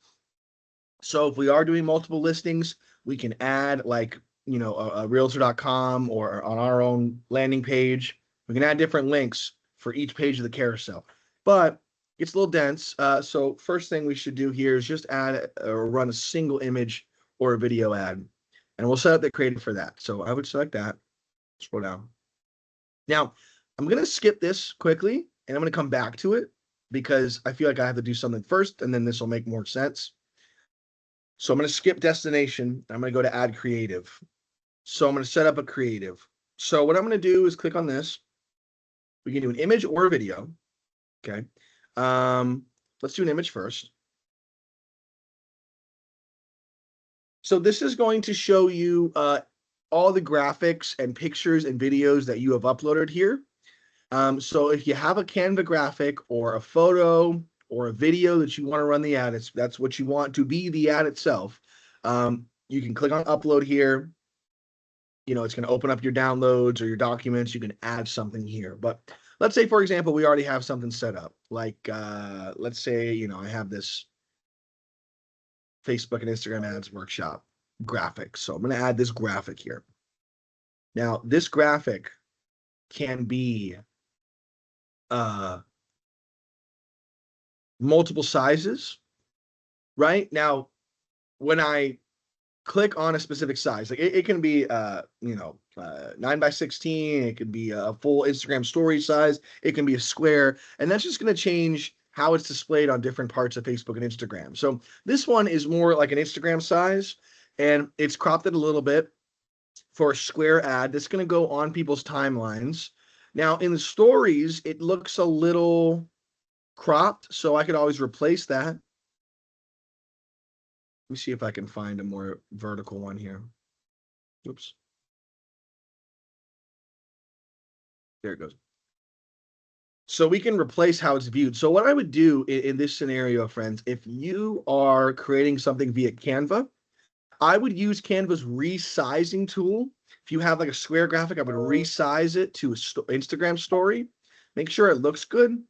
So if we are doing multiple listings, we can add like, a realtor.com or on our own landing page. We can add different links for each page of the carousel, but it's a little dense. So first thing we should do here is just add or run a single image or a video ad, and we'll set up the creative for that. So I would select that, scroll down. Now I'm going to skip this quickly and I'm going to come back to it because I feel like I have to do something first and then this will make more sense. So I'm going to skip destination. I'm going to go to add creative. So I'm going to set up a creative. So what I'm going to do is click on this. We can do an image or a video. Okay. Let's do an image first. So this is going to show you all the graphics and pictures and videos that you have uploaded here. So if you have a Canva graphic or a photo or a video that you want to run the ad, that's what you want to be the ad itself. You can click on upload here. It's going to open up your downloads or your documents. You can add something here. But let's say, for example, we already have something set up. Like, let's say, I have this Facebook and Instagram ads workshop graphic. So I'm going to add this graphic here. Now, this graphic can be multiple sizes, right? Now, when I click on a specific size. Like it can be 9 by 16, it could be a full Instagram story size, it can be a square, and that's just going to change how it's displayed on different parts of Facebook and Instagram. So this one is more like an Instagram size, and it's cropped it a little bit for a square ad that's going to go on people's timelines. Now in the stories, it looks a little cropped, so I could always replace that. Let me see if I can find a more vertical one here. Oops. There it goes. So we can replace how it's viewed. So what I would do in this scenario, friends, if you are creating something via Canva, I would use Canva's resizing tool. If you have like a square graphic, I would resize it to an Instagram story. Make sure it looks good.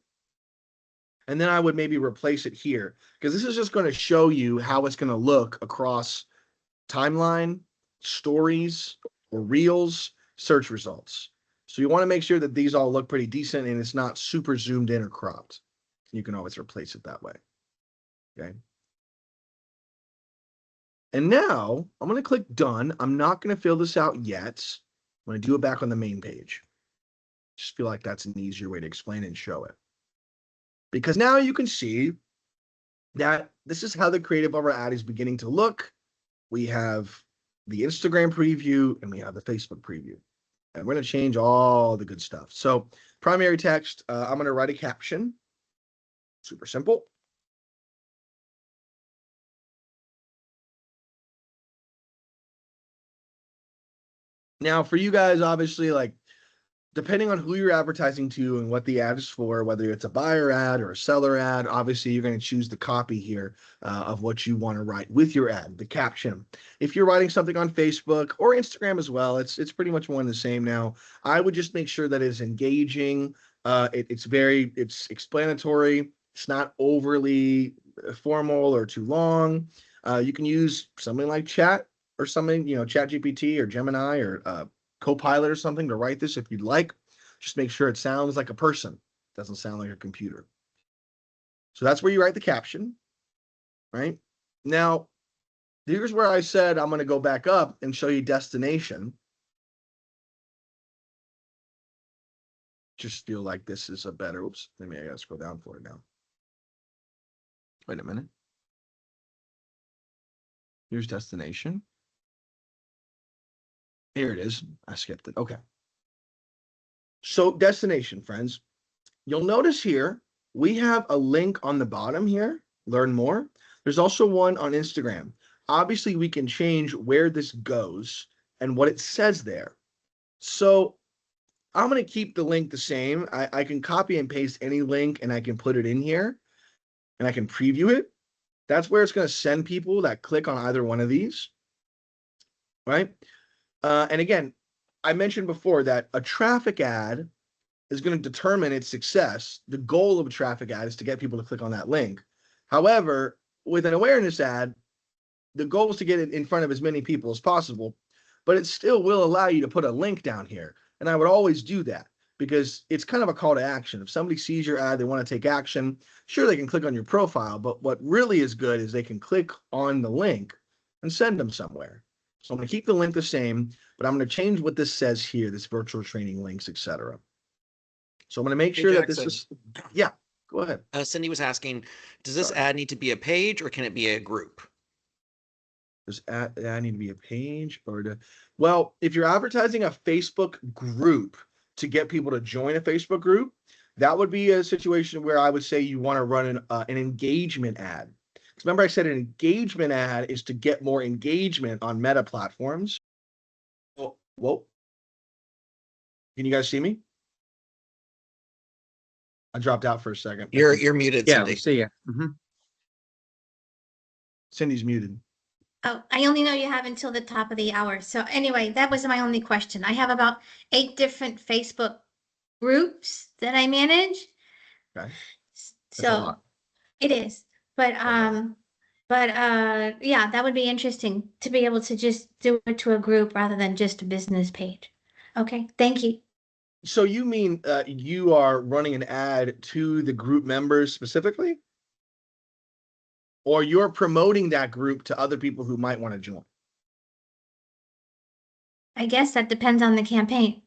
And then I would maybe replace it here, because this is just going to show you how it's going to look across timeline, stories, or reels, search results. So you want to make sure that these all look pretty decent and it's not super zoomed in or cropped. You can always replace it that way. Okay. And now I'm going to click done. I'm not going to fill this out yet. I'm going to do it back on the main page. Just feel like that's an easier way to explain and show it. Because now you can see that this is how the creative of our ad is beginning to look. We have the Instagram preview and we have the Facebook preview. And we're going to change all the good stuff. So primary text, I'm going to write a caption. Super simple. Now for you guys, obviously, like, depending on who you're advertising to and what the ad is for, whether it's a buyer ad or a seller ad, obviously you're going to choose the copy here of what you want to write with your ad, the caption. If you're writing something on Facebook or Instagram as well, it's pretty much one and the same now. I would just make sure that it's engaging. It's explanatory. It's not overly formal or too long. You can use something like chat or something, ChatGPT or Gemini or Copilot or something to write this if you'd like. Just make sure it sounds like a person. It doesn't sound like a computer. So that's where you write the caption, right? Now, here's where I said I'm going to go back up and show you destination. Just feel like this is a better, oops, maybe I got to scroll down for it now. Wait a minute. Here's destination. Here it is. I skipped it. Okay. So destination, friends. You'll notice here, we have a link on the bottom here, learn more. There's also one on Instagram. Obviously, we can change where this goes and what it says there. So I'm going to keep the link the same. I can copy and paste any link and I can put it in here and I can preview it. That's where it's going to send people that click on either one of these, right? And again, I mentioned before that a traffic ad is going to determine its success. The goal of a traffic ad is to get people to click on that link. However, with an awareness ad, the goal is to get it in front of as many people as possible, but it still will allow you to put a link down here. And I would always do that because it's kind of a call to action. If somebody sees your ad, they want to take action, sure, they can click on your profile, but what really is good is they can click on the link and send them somewhere. So I'm going to keep the link the same, but I'm going to change what this says here, this virtual training links, etc. So I'm going to make sure that this is, yeah, go ahead. Cindy was asking, does this ad need to be a page or can it be a group? Does ad need to be a page well, if you're advertising a Facebook group to get people to join a Facebook group, that would be a situation where I would say you want to run an engagement ad. Remember, I said an engagement ad is to get more engagement on Meta platforms. Whoa. Can you guys see me? I dropped out for a second. You're muted, Yeah, Cindy. we see you. Mm-hmm. Cindy's muted. Oh, I only know you have until the top of the hour. So anyway, that was my only question. I have about 8 different Facebook groups that I manage. Okay. So it is. But yeah, that would be interesting to be able to just do it to a group rather than just a business page. Okay, thank you. So you mean you are running an ad to the group members specifically? Or you're promoting that group to other people who might want to join? I guess that depends on the campaign.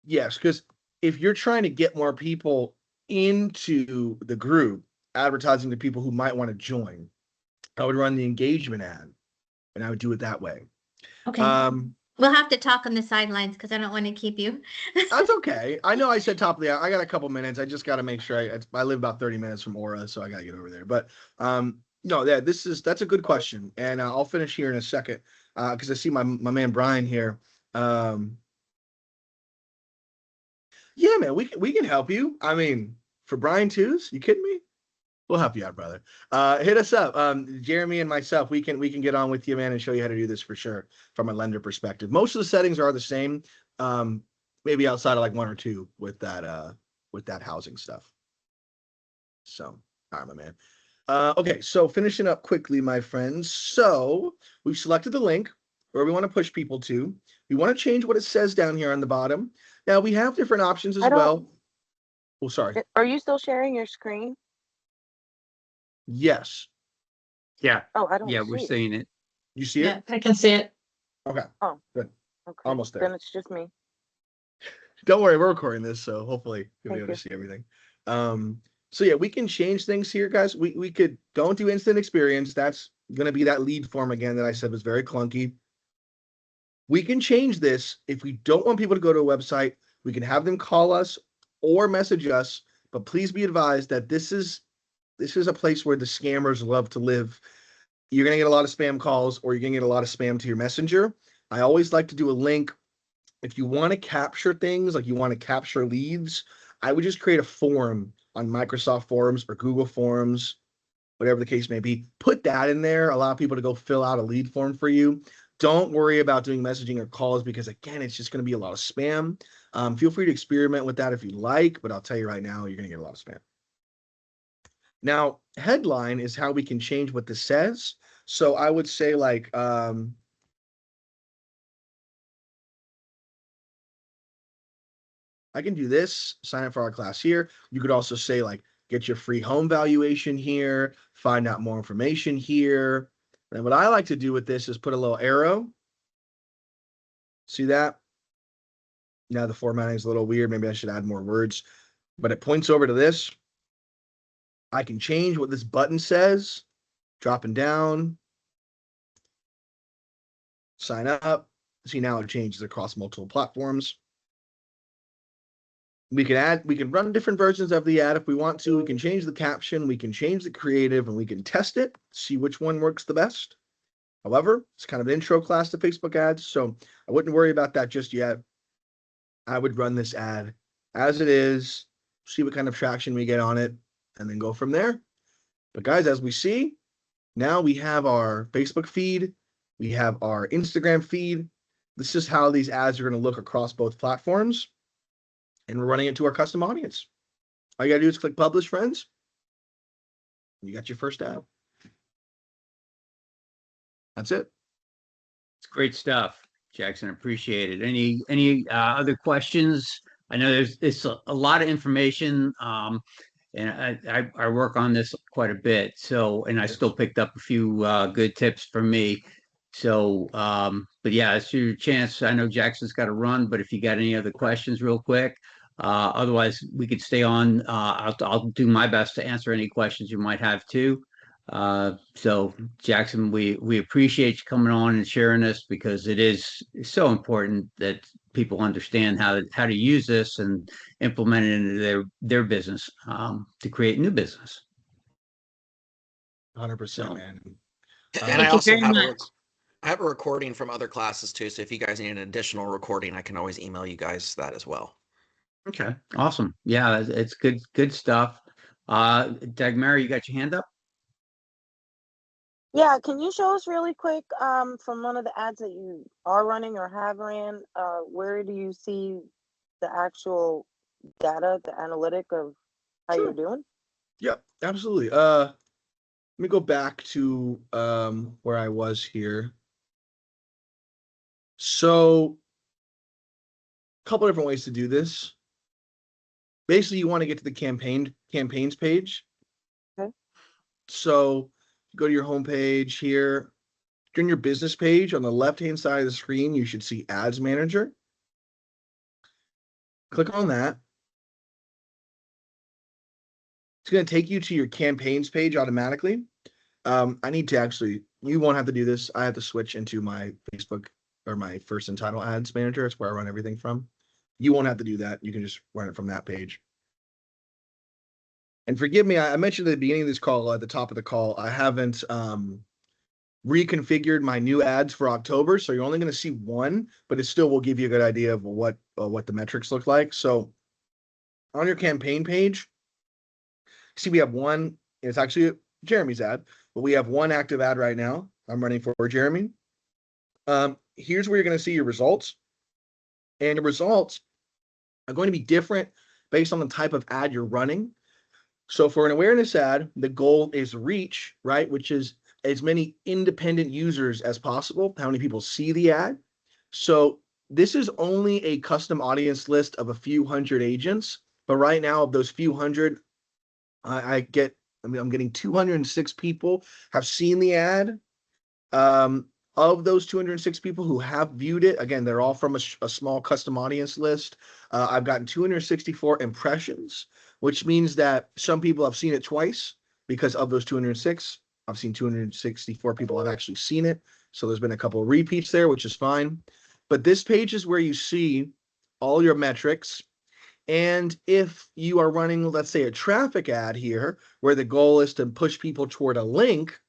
Yes, because if you're trying to get more people into the group, advertising to people who might want to join, I would run the engagement ad, and I would do it that way. Okay. Um, We'll have to talk on the sidelines because I don't want to keep you. That's okay. I know I said top of the hour. I got a couple minutes. I just got to make sure I live about 30 minutes from Aura, so I got to get over there. But no, yeah, that's a good question, and I'll finish here in a second because I see my man Brian here. Yeah, man, we can help you. I mean, for Brian twos, you kidding me? We'll help you out, brother. Hit us up. Jeremy and myself, we can get on with you, man, and show you how to do this for sure from a lender perspective. Most of the settings are the same. Maybe outside of like one or two with that housing stuff. So, all right, my man. Okay, so finishing up quickly, my friends. So we've selected the link where we want to push people to. We want to change what it says down here on the bottom. Now we have different options as well. Oh, sorry. Are you still sharing your screen? Yes. Yeah. Oh, I don't Yeah, see we're it. seeing it. You see Yeah, it? I can see it. Okay. Oh, good. Okay. Almost there. Then it's just me. Don't worry, we're recording this, so hopefully you'll be Thank able to you. see everything. So yeah, we can change things here, guys. We could don't do instant experience. That's gonna be that lead form again that I said was very clunky. We can change this if we don't want people to go to a website. We can have them call us or message us, but please be advised that this is a place where the scammers love to live. You're gonna get a lot of spam calls, or you're gonna get a lot of spam to your messenger. I always like to do a link. If you want to capture things, like you want to capture leads, I would just create a form on Microsoft Forms or Google Forms, whatever the case may be. Put that in there. Allow people to go fill out a lead form for you. Don't worry about doing messaging or calls because, again, it's just going to be a lot of spam. Feel free to experiment with that if you like, but I'll tell you right now, you're going to get a lot of spam. Now, headline is how we can change what this says. So I would say like, I can do this, sign up for our class here. You could also say like, get your free home valuation here, find out more information here. And what I like to do with this is put a little arrow. See that? Now the formatting is a little weird. Maybe I should add more words, but it points over to this. I can change what this button says, dropping down, sign up. See, now it changes across multiple platforms. We can run different versions of the ad if we want to. We can change the caption, we can change the creative, and we can test it, see which one works the best. However, it's kind of an intro class to Facebook ads, so I wouldn't worry about that just yet. I would run this ad as it is, see what kind of traction we get on it, and then go from there. But guys, as we see, now we have our Facebook feed, we have our Instagram feed. This is how these ads are going to look across both platforms. And we're running it to our custom audience. All you gotta do is click publish, friends. You got your first ad. That's it. It's great stuff, Jackson. Appreciate it. Any other questions? I know it's a lot of information, and I work on this quite a bit. So, and I still picked up a few good tips from me. So, but yeah, it's your chance. I know Jackson's got to run, but if you got any other questions, real quick. Otherwise, we could stay on. I'll do my best to answer any questions you might have too. So Jackson, we appreciate you coming on and sharing this because it is so important that people understand how to use this and implement it into their business to create new business. 100%, man. And I Thank you also very have much. I have a recording from other classes too. So if you guys need an additional recording, I can always email you guys that as well. Okay, awesome. Yeah, it's good stuff. Dagmara, you got your hand up? Yeah, can you show us really quick from one of the ads that you are running or have ran, where do you see the actual data, the analytic of how Sure. you're doing? Yep, absolutely. Let me go back to where I was here. So a couple different ways to do this. Basically, you want to get to the campaigns page. Okay. So go to your home page here, on your business page, on the left-hand side of the screen, you should see Ads Manager. Click on that. It's going to take you to your campaigns page automatically. I need to actually, you won't have to do this. I have to switch into my Facebook or my First and Title Ads Manager. That's where I run everything from. You won't have to do that. You can just run it from that page. And forgive me, I mentioned at the beginning of this call, at the top of the call, I haven't reconfigured my new ads for October. So you're only going to see one, but it still will give you a good idea of what the metrics look like. So on your campaign page, see, we have one, it's actually Jeremy's ad, but we have one active ad right now. I'm running for Jeremy. Here's where you're going to see your results. And the results are going to be different based on the type of ad you're running. So for an awareness ad, the goal is reach, right? Which is as many independent users as possible. How many people see the ad? So this is only a custom audience list of a few hundred agents. But right now, of those few hundred, I'm getting 206 people have seen the ad. Of those 206 people who have viewed it, again, they're all from a small custom audience list. I've gotten 264 impressions, which means that some people have seen it twice, because of those 206, I've seen 264 people have actually seen it. So there's been a couple of repeats there, which is fine. But this page is where you see all your metrics. And if you are running, let's say, a traffic ad here, where the goal is to push people toward a link,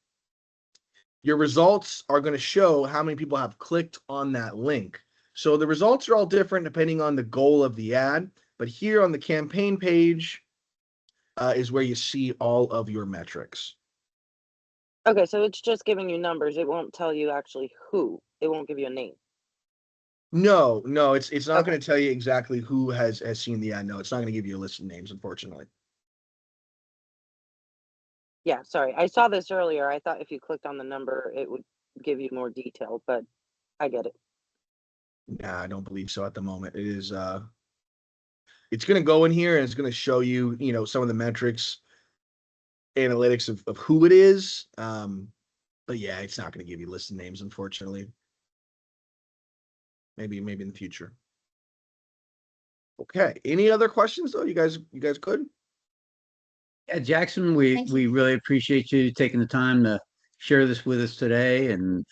your results are going to show how many people have clicked on that link. So the results are all different depending on the goal of the ad. But here on the campaign page is where you see all of your metrics. Okay, so it's just giving you numbers. It won't tell you actually who. It won't give you a name. No, it's not going to tell you exactly who has seen the ad. No, it's not going to give you a list of names, unfortunately. Yeah, sorry. I saw this earlier. I thought if you clicked on the number, it would give you more detail, but I get it. Nah, I don't believe so at the moment. It is it's going to go in here and it's going to show you, some of the metrics, analytics of who it is. But yeah, it's not going to give you list of names, unfortunately. Maybe in the future. Okay. Any other questions though? You guys good? Yeah, Jackson, we really appreciate you taking the time to share this with us today, and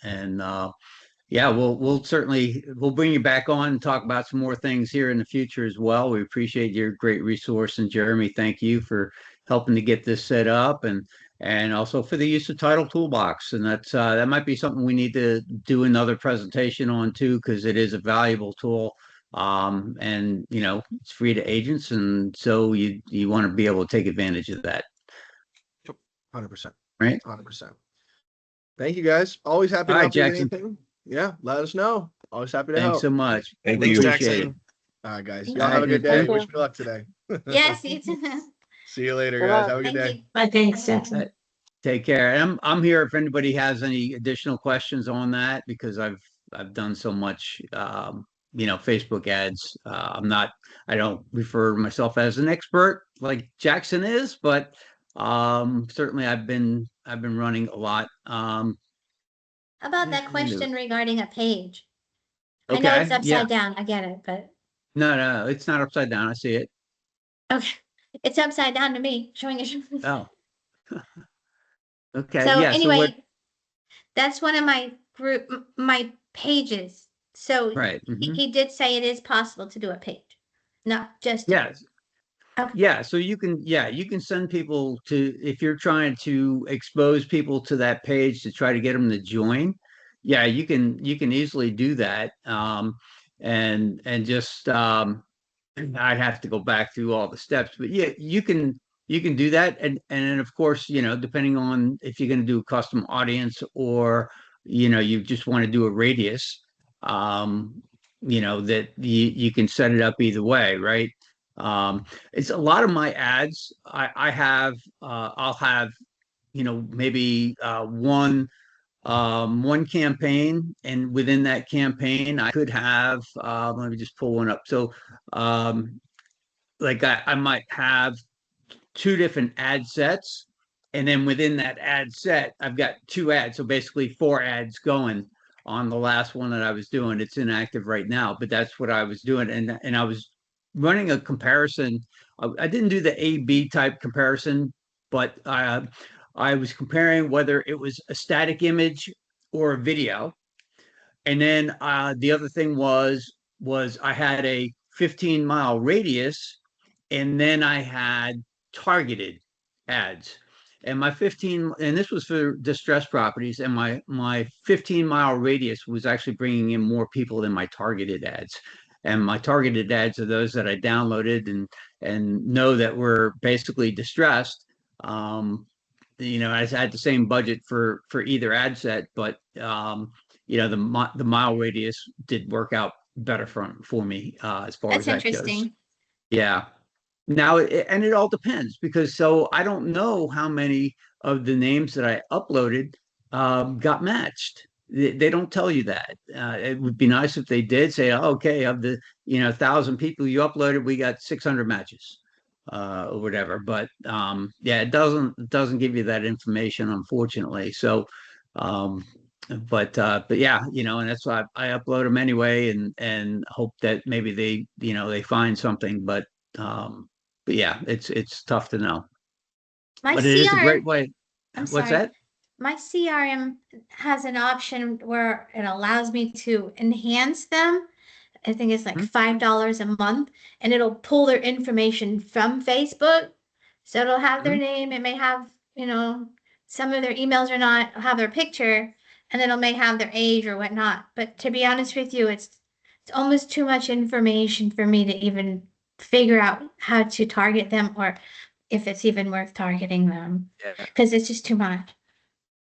yeah, we'll certainly bring you back on and talk about some more things here in the future as well. We appreciate your great resource, and Jeremy, thank you for helping to get this set up, and also for the use of Title Toolbox. And that might be something we need to do another presentation on too, because it is a valuable tool. And it's free to agents, and so you want to be able to take advantage of that. 100%. Right. 100%. Thank you guys. Always happy to help you with anything. Yeah, let us know. Always happy to help. Thanks so much. Thanks, Appreciate Jackson. it. All right, guys. Thank Y'all you. have a good day. Thank you. Wish me luck today. Yes, you too. See you later, Good guys. luck. Have a good Thank day. you. Bye, thanks, Jackson. Take care. And I'm here if anybody has any additional questions on that, because I've done so much Facebook ads. I don't refer to myself as an expert like Jackson is, but certainly I've been running a lot. How about that question regarding a page? I Okay, know it's yeah. upside down. I get it, but No, it's not upside down. I see it. okay. It's upside down to me, showing it. Oh. Okay. So Yeah. anyway, that's one of my pages. So Right. he did say it is possible to do a page, not just. Yes. Okay. Yeah, so you can send people to, if you're trying to expose people to that page to try to get them to join. Yeah, you can easily do that. And just I'd have to go back through all the steps, but yeah, you can do that. And then of course, depending on if you're going to do a custom audience, or you just want to do a radius, that you can set it up either way, right? It's a lot of my ads. I'll have, maybe one campaign, and within that campaign, I could have, let me just pull one up. So, like I might have two different ad sets. And then within that ad set, I've got 2 ads. So basically 4 ads going on the last one that I was doing. It's inactive right now, but that's what I was doing. And I was running a comparison. I didn't do the A/B type comparison, but I was comparing whether it was a static image or a video. And then the other thing was I had a 15-mile radius, and then I had targeted ads. And my 15, and this was for distressed properties, and my 15-mile radius was actually bringing in more people than my targeted ads. And my targeted ads are those that I downloaded and know that were basically distressed. I had the same budget for either ad set, but the mile radius did work out better for me as far as That's that goes. interesting. Yeah. Now, and it all depends, because so I don't know how many of the names that I uploaded got matched. They don't tell you that. It would be nice if they did say, oh, okay, of the 1,000 people you uploaded, we got 600 matches or whatever. But yeah, it doesn't give you that information, unfortunately. So, but yeah, and that's why I upload them anyway, and hope that maybe they find something. But yeah, it's tough to know. My But it is a great CRM, way. I'm What's sorry. that? My CRM has an option where it allows me to enhance them. I think it's like Hmm? $5 a month, and it'll pull their information from Facebook. So it'll have their Mhm. name. It may have, some of their emails or not have their picture, and then it may have their age or whatnot. But to be honest with you, it's almost too much information for me to even figure out how to target them, or if it's even worth targeting them, Yeah. because it's just too much.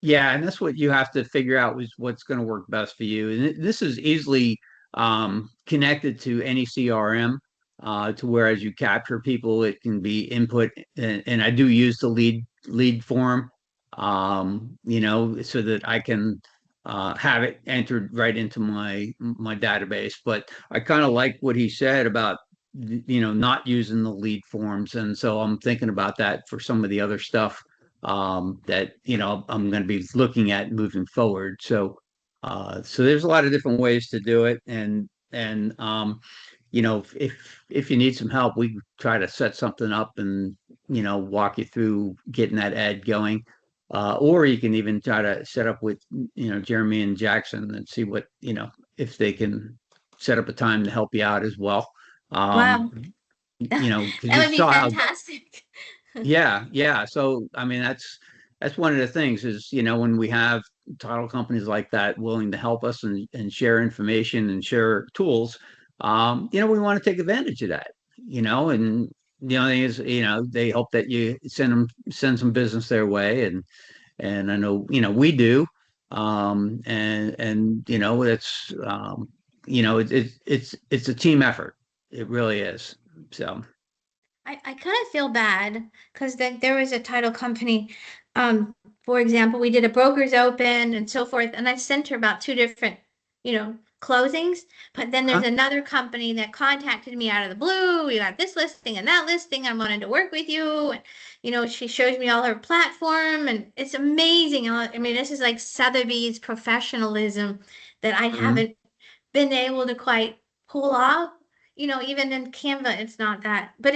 Yeah, and that's what you have to figure out is what's going to work best for you. And this is easily connected to any CRM, to where as you capture people, it can be input. And I do use the lead form, so that I can have it entered right into my database. But I kind of like what he said about not using the lead forms, and so I'm thinking about that for some of the other stuff that I'm going to be looking at moving forward. So there's a lot of different ways to do it, and if you need some help, we can try to set something up and walk you through getting that ad going. Or you can even try to set up with Jeremy and Jackson and see what if they can set up a time to help you out as well. Wow. Because That you would be saw how. fantastic. Yeah. So I mean, that's one of the things is when we have title companies like that willing to help us and share information and share tools, we want to take advantage of that. And the only thing is, they hope that you send some business their way, and I know we do, and it's it's a team effort. It really is. So. I kind of feel bad because there was a title company. For example, we did a broker's open and so forth, and I sent her about 2 different, closings. But then there's Huh? another company that contacted me out of the blue. We got this listing and that listing. I wanted to work with you. And, she shows me all her platform, and it's amazing. I mean, this is like Sotheby's professionalism that I Mhm. haven't been able to quite pull off. Even in Canva, it's not that. But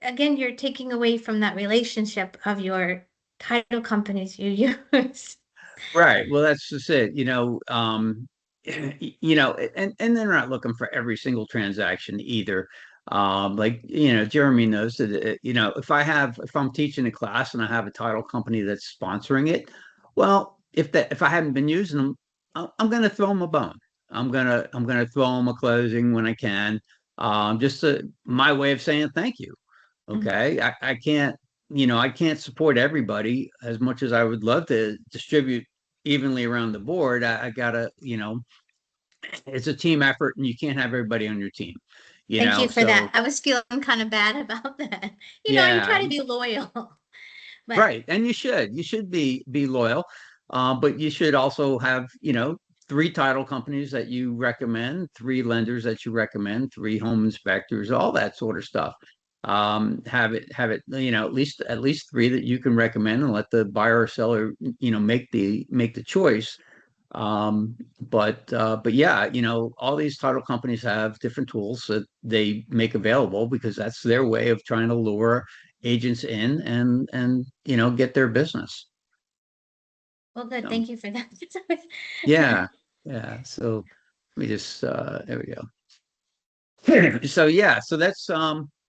again, you're taking away from that relationship of your title companies you use. Right. Well, that's just it. And they're not looking for every single transaction either. Like Jeremy knows that if I'm teaching a class and I have a title company that's sponsoring it, well, if I haven't been using them, I'm going to throw them a bone. I'm gonna throw them a closing when I can. Just my way of saying thank you. Okay, I can't support everybody as much as I would love to distribute evenly around the board. I gotta, it's a team effort, and you can't have everybody on your team. Thank you for that. So I was feeling kind of bad about that. You yeah, try to be loyal, but right. And you should be loyal, but you should also have 3 title companies that you recommend, 3 lenders that you recommend, 3 home inspectors, all that sort of stuff. Have it, at least three that you can recommend, and let the buyer or seller, make the choice. But yeah, all these title companies have different tools that they make available, because that's their way of trying to lure agents in and get their business. Well, good. So, Thank you for that. yeah, yeah. So let me just there we go. So yeah, so that's